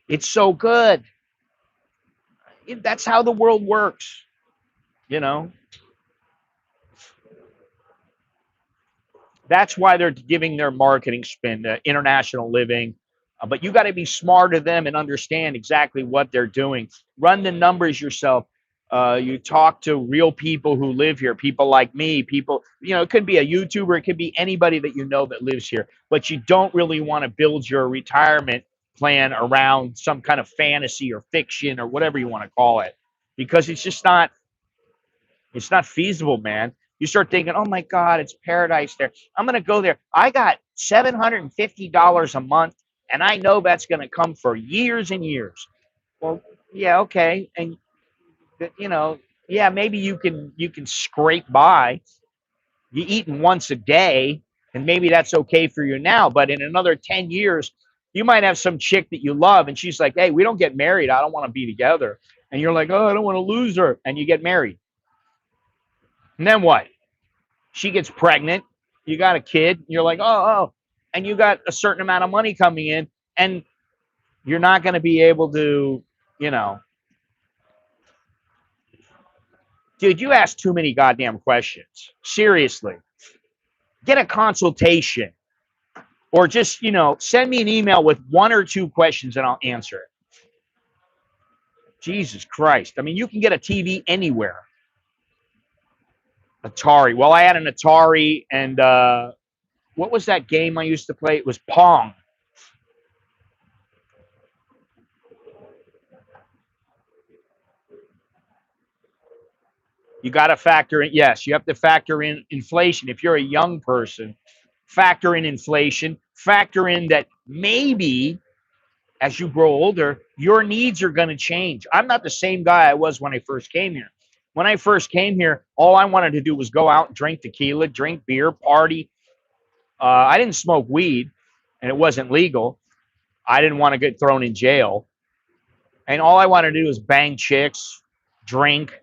it's so good. That's how the world works, you know. That's why they're giving their marketing spin, International Living. But you got to be smarter than them and understand exactly what they're doing. Run the numbers yourself. You talk to real people who live here, people like me, people, you know, it could be a YouTuber, it could be anybody that you know that lives here, but you don't really want to build your retirement plan around some kind of fantasy or fiction or whatever you want to call it, because it's just not, it's not feasible, man. You start thinking, oh my God, it's paradise there. I'm going to go there. I got $750 a month, and I know that's going to come for years and years. Well, yeah, okay. And, you know, yeah, maybe you can scrape by. You're eating once a day, and maybe that's okay for you now. But in another 10 years, you might have some chick that you love, and she's like, hey, we don't get married. I don't want to be together. And you're like, oh, I don't want to lose her. And you get married. And then what? She gets pregnant. You got a kid. You're like, oh. And you got a certain amount of money coming in, and you're not going to be able to, you know, dude, you ask too many goddamn questions. Seriously. Get a consultation. Or just, send me an email with one or two questions and I'll answer it. Jesus Christ. I mean, you can get a TV anywhere. Atari. Well, I had an Atari, and what was that game I used to play? It was Pong. You got to factor in, yes, you have to factor in inflation. If you're a young person, factor in inflation, factor in that maybe as you grow older, your needs are going to change. I'm not the same guy I was when I first came here. When I first came here, all I wanted to do was go out and drink tequila, drink beer, party. I didn't smoke weed, and it wasn't legal. I didn't want to get thrown in jail. And all I wanted to do was bang chicks, drink.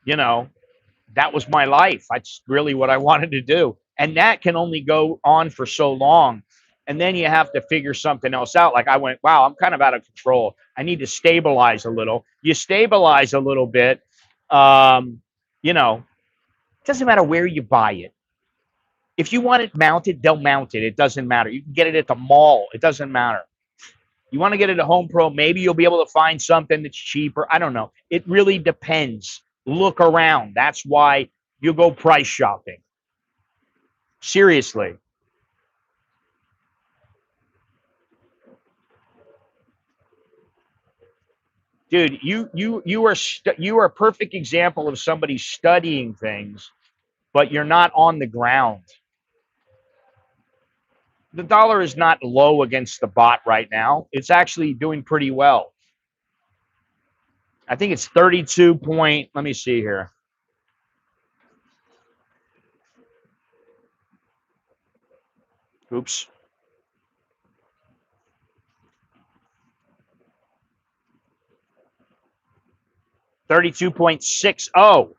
That was my life. That's really what I wanted to do. And that can only go on for so long. And then you have to figure something else out. Like I went, wow, I'm kind of out of control. I need to stabilize a little. You stabilize a little bit. It doesn't matter where you buy it. If you want it mounted, they'll mount it. It doesn't matter. You can get it at the mall. It doesn't matter. You want to get it at Home Pro, maybe you'll be able to find something that's cheaper. I don't know. It really depends. Look around. That's why you go price shopping. Seriously. Dude, you are a perfect example of somebody studying things, but you're not on the ground. The dollar is not low against the baht right now. It's actually doing pretty well. I think it's 32 point, let me see here. Oops. 32.60,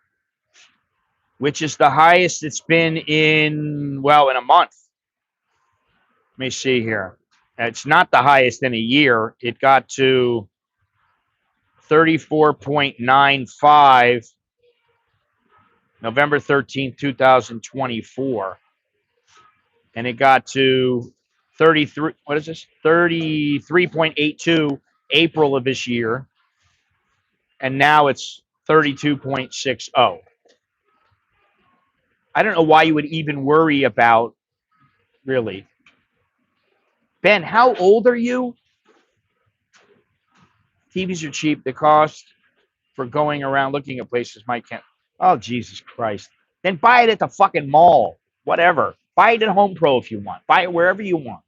which is the highest it's been in a month. Let me see here. It's not the highest in a year. It got to 34.95 November 13th, 2024. And it got to 33, what is this? 33.82 April of this year. And now it's 32.60. I don't know why you would even worry about, really. Ben, how old are you? TVs are cheap. The cost for going around looking at places might can't. Oh, Jesus Christ. Then buy it at the fucking mall. Whatever. Buy it at Home Pro if you want. Buy it wherever you want.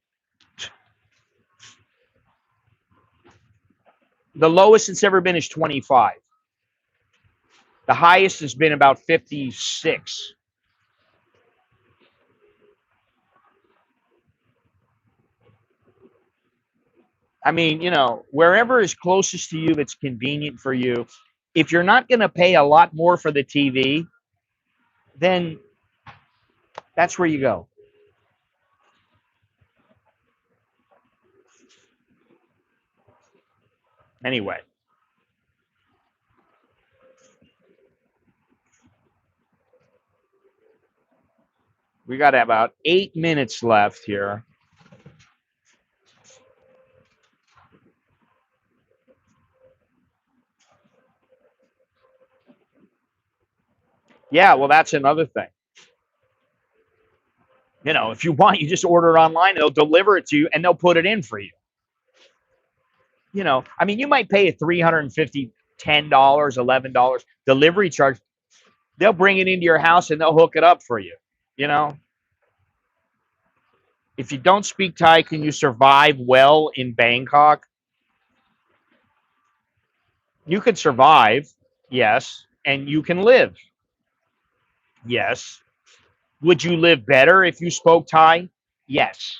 The lowest it's ever been is 25. The highest has been about 56. I mean, wherever is closest to you that's convenient for you. If you're not going to pay a lot more for the TV, then that's where you go. Anyway. We got about 8 minutes left here. Yeah, well, that's another thing. If you want, you just order it online. They'll deliver it to you, and they'll put it in for you. I mean, you might pay a $350, $10, $11 delivery charge. they'll bring it into your house and they'll hook it up for you. You know, if you don't speak Thai, can you survive well in Bangkok? You could survive, yes, and you can live, yes. Would you live better if you spoke Thai? Yes.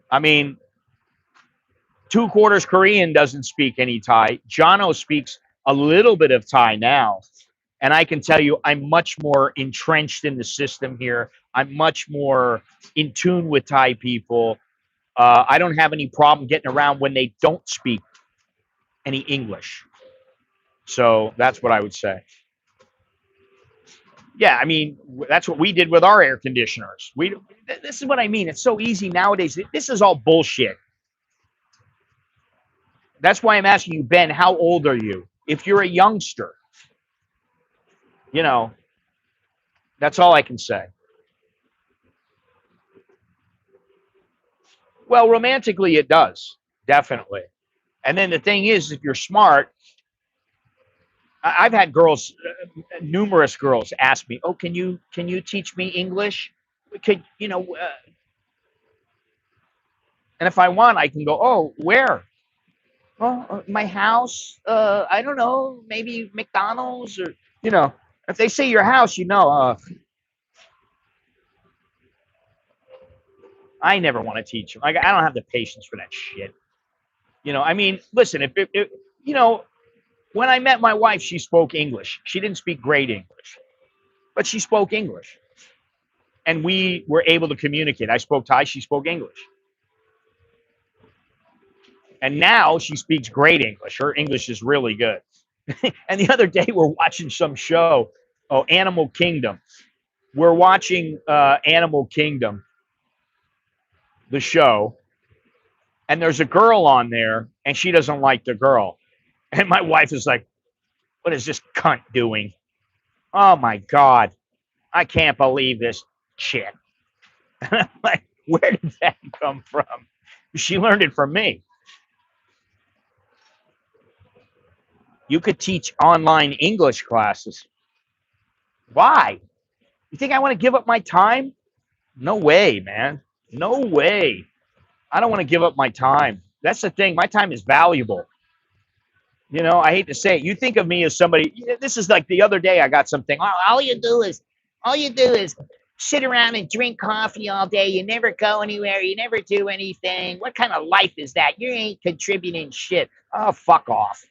I mean, two quarters Korean doesn't speak any Thai. Jono speaks a little bit of Thai now. And I can tell you, I'm much more entrenched in the system here. I'm much more in tune with Thai people. I don't have any problem getting around when they don't speak any English. So that's what I would say. Yeah, I mean, that's what we did with our air conditioners. This is what I mean. It's so easy nowadays. This is all bullshit. That's why I'm asking you, Ben, how old are you? If you're a youngster, you know, that's all I can say. Well, romantically, it does, definitely. And then the thing is, if you're smart, I've had girls, numerous girls, ask me, "Oh, can you teach me English? Could you know?" And if I want, I can go. Oh, where? Well, my house. I don't know. Maybe McDonald's or you know. If they say your house, you know. I never want to teach them. I don't have the patience for that shit. You know. I mean, listen. If you know, when I met my wife, she spoke English. She didn't speak great English, but she spoke English, and we were able to communicate. I spoke Thai. She spoke English. And now she speaks great English. Her English is really good. And the other day we're watching some show, oh, Animal Kingdom. We're watching Animal Kingdom, the show, and there's a girl on there, and she doesn't like the girl. And my wife is like, "What is this cunt doing? Oh my God, I can't believe this shit." And I'm like, "Where did that come from?" She learned it from me. You could teach online English classes. Why? You think I want to give up my time? No way, man. No way. I don't want to give up my time. That's the thing. My time is valuable. You know, I hate to say it. You think of me as somebody, this is like the other day I got something. All you do is sit around and drink coffee all day. You never go anywhere. You never do anything. What kind of life is that? You ain't contributing shit. Oh, fuck off.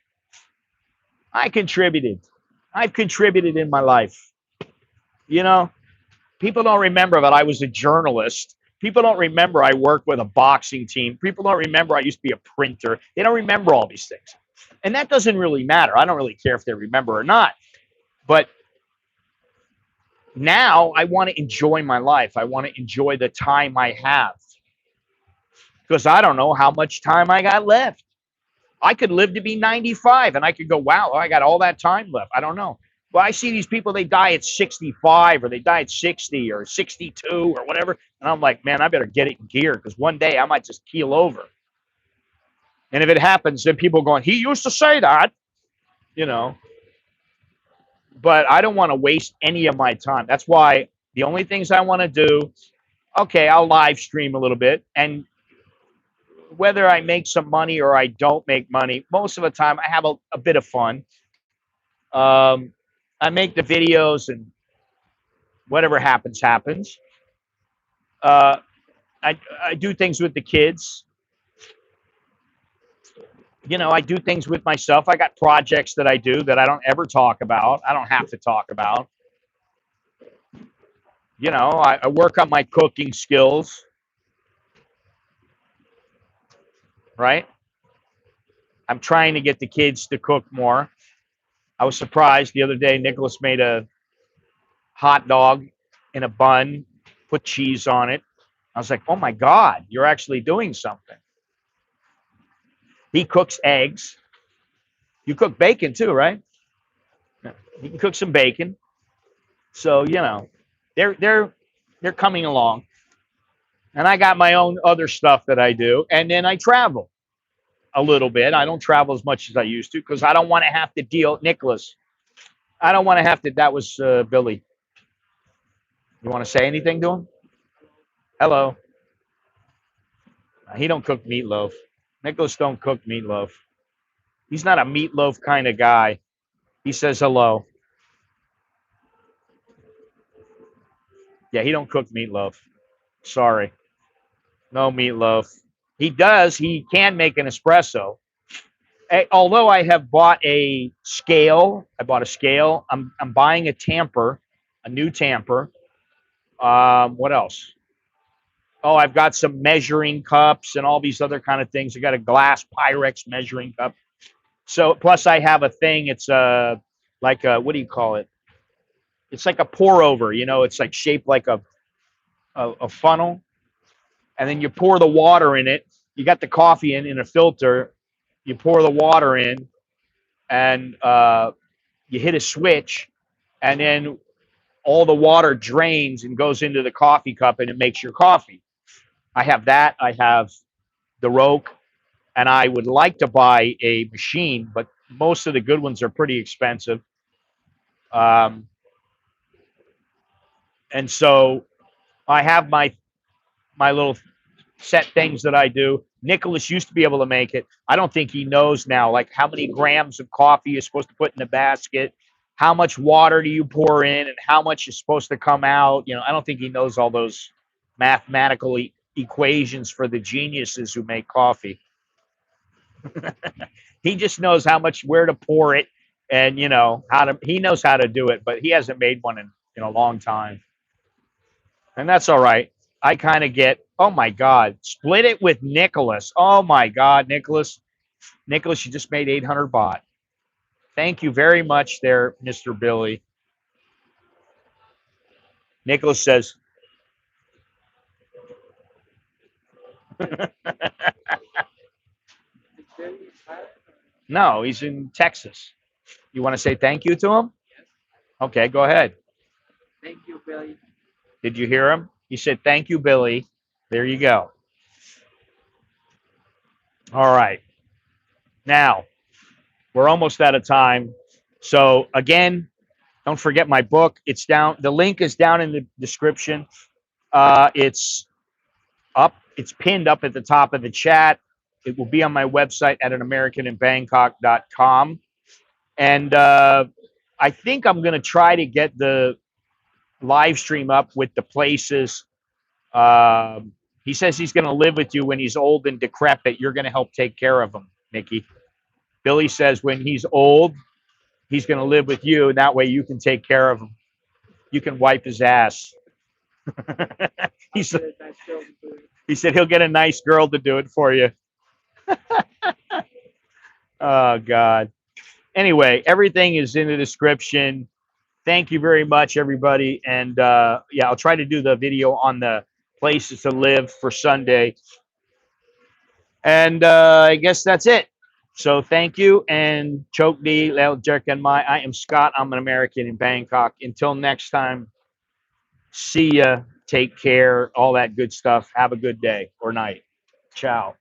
I contributed. I've contributed in my life. You know, people don't remember that I was a journalist. People don't remember I worked with a boxing team. People don't remember I used to be a printer. They don't remember all these things. And that doesn't really matter. I don't really care if they remember or not. But now I want to enjoy my life. I want to enjoy the time I have because I don't know how much time I got left. I could live to be 95 and I could go, wow, I got all that time left. I don't know. Well, I see these people, they die at 65 or they die at 60 or 62 or whatever. And I'm like, man, I better get it in gear because one day I might just keel over. And if it happens, then people are going, he used to say that, you know. But I don't want to waste any of my time. That's why the only things I want to do, okay, I'll live stream a little bit. And whether I make some money or I don't make money, most of the time I have a bit of fun. I make the videos and whatever happens, happens. Uh, I do things with the kids. You know, I do things with myself. I got projects that I do that I don't ever talk about. I don't have to talk about. You know, I work on my cooking skills, right? I'm trying to get the kids to cook more. I was surprised the other day. Nicholas made a hot dog in a bun, put cheese on it. I was like, oh my God, you're actually doing something. He cooks eggs. You cook bacon too, right? He can cook some bacon. So, you know, they're coming along. And I got my own other stuff that I do. And then I travel a little bit. I don't travel as much as I used to because I don't want to have to deal, Nicholas, I don't want to have to. That was Billy. You want to say anything to him? Hello. He don't cook meatloaf. Nicholas don't cook meatloaf. He's not a meatloaf kind of guy. He says hello. Yeah, he don't cook meatloaf. Sorry. No meatloaf. He does. He can make an espresso. Although I have bought a scale, I bought a scale. I'm buying a tamper, a new tamper. What else? Oh, I've got some measuring cups and all these other kind of things. I got a glass Pyrex measuring cup. So plus I have a thing. It's like a, what do you call it? It's like a pour over. You know, it's like shaped like a funnel, and then you pour the water in it. You got the coffee in a filter. You pour the water in, and you hit a switch, and then all the water drains and goes into the coffee cup, and it makes your coffee. I have that. I have the Roke, and I would like to buy a machine, but most of the good ones are pretty expensive. Um, and so I have my little set things that I do. Nicholas used to be able to make it. I don't think he knows now, like how many grams of coffee you're supposed to put in the basket, how much water do you pour in, and how much is supposed to come out. You know, I don't think he knows all those mathematical equations for the geniuses who make coffee. He just knows how much, where to pour it, and you know how to. He knows how to do it, but he hasn't made one in a long time, and that's all right. I kind of get. Oh my God! Split it with Nicholas. Oh my God, Nicholas! Nicholas, you just made 800 baht. Thank you very much, there, Mr. Billy. Nicholas says, no, he's in Texas. You want to say thank you to him? Okay, go ahead. Thank you, Billy. Did you hear him? He said, thank you, Billy. There you go. All right. Now, we're almost out of time. So, again, don't forget my book. It's down. The link is down in the description. It's up. It's pinned up at the top of the chat. It will be on my website at anamericaninbangkok.com. And I think I'm going to try to get the live stream up with the places. He says he's going to live with you when he's old and decrepit. You're going to help take care of him, Nikki. Billy says when he's old, he's going to live with you, and that way you can take care of him. You can wipe his ass. he said he'll get a nice girl to do it for you. Oh, God. Anyway, everything is in the description. Thank you very much, everybody. And yeah, I'll try to do the video on the places to live for Sunday. And I guess that's it. So thank you. And Choke D, Lel Jerk and my. I am Scott. I'm an American in Bangkok. Until next time, see ya. Take care. All that good stuff. Have a good day or night. Ciao.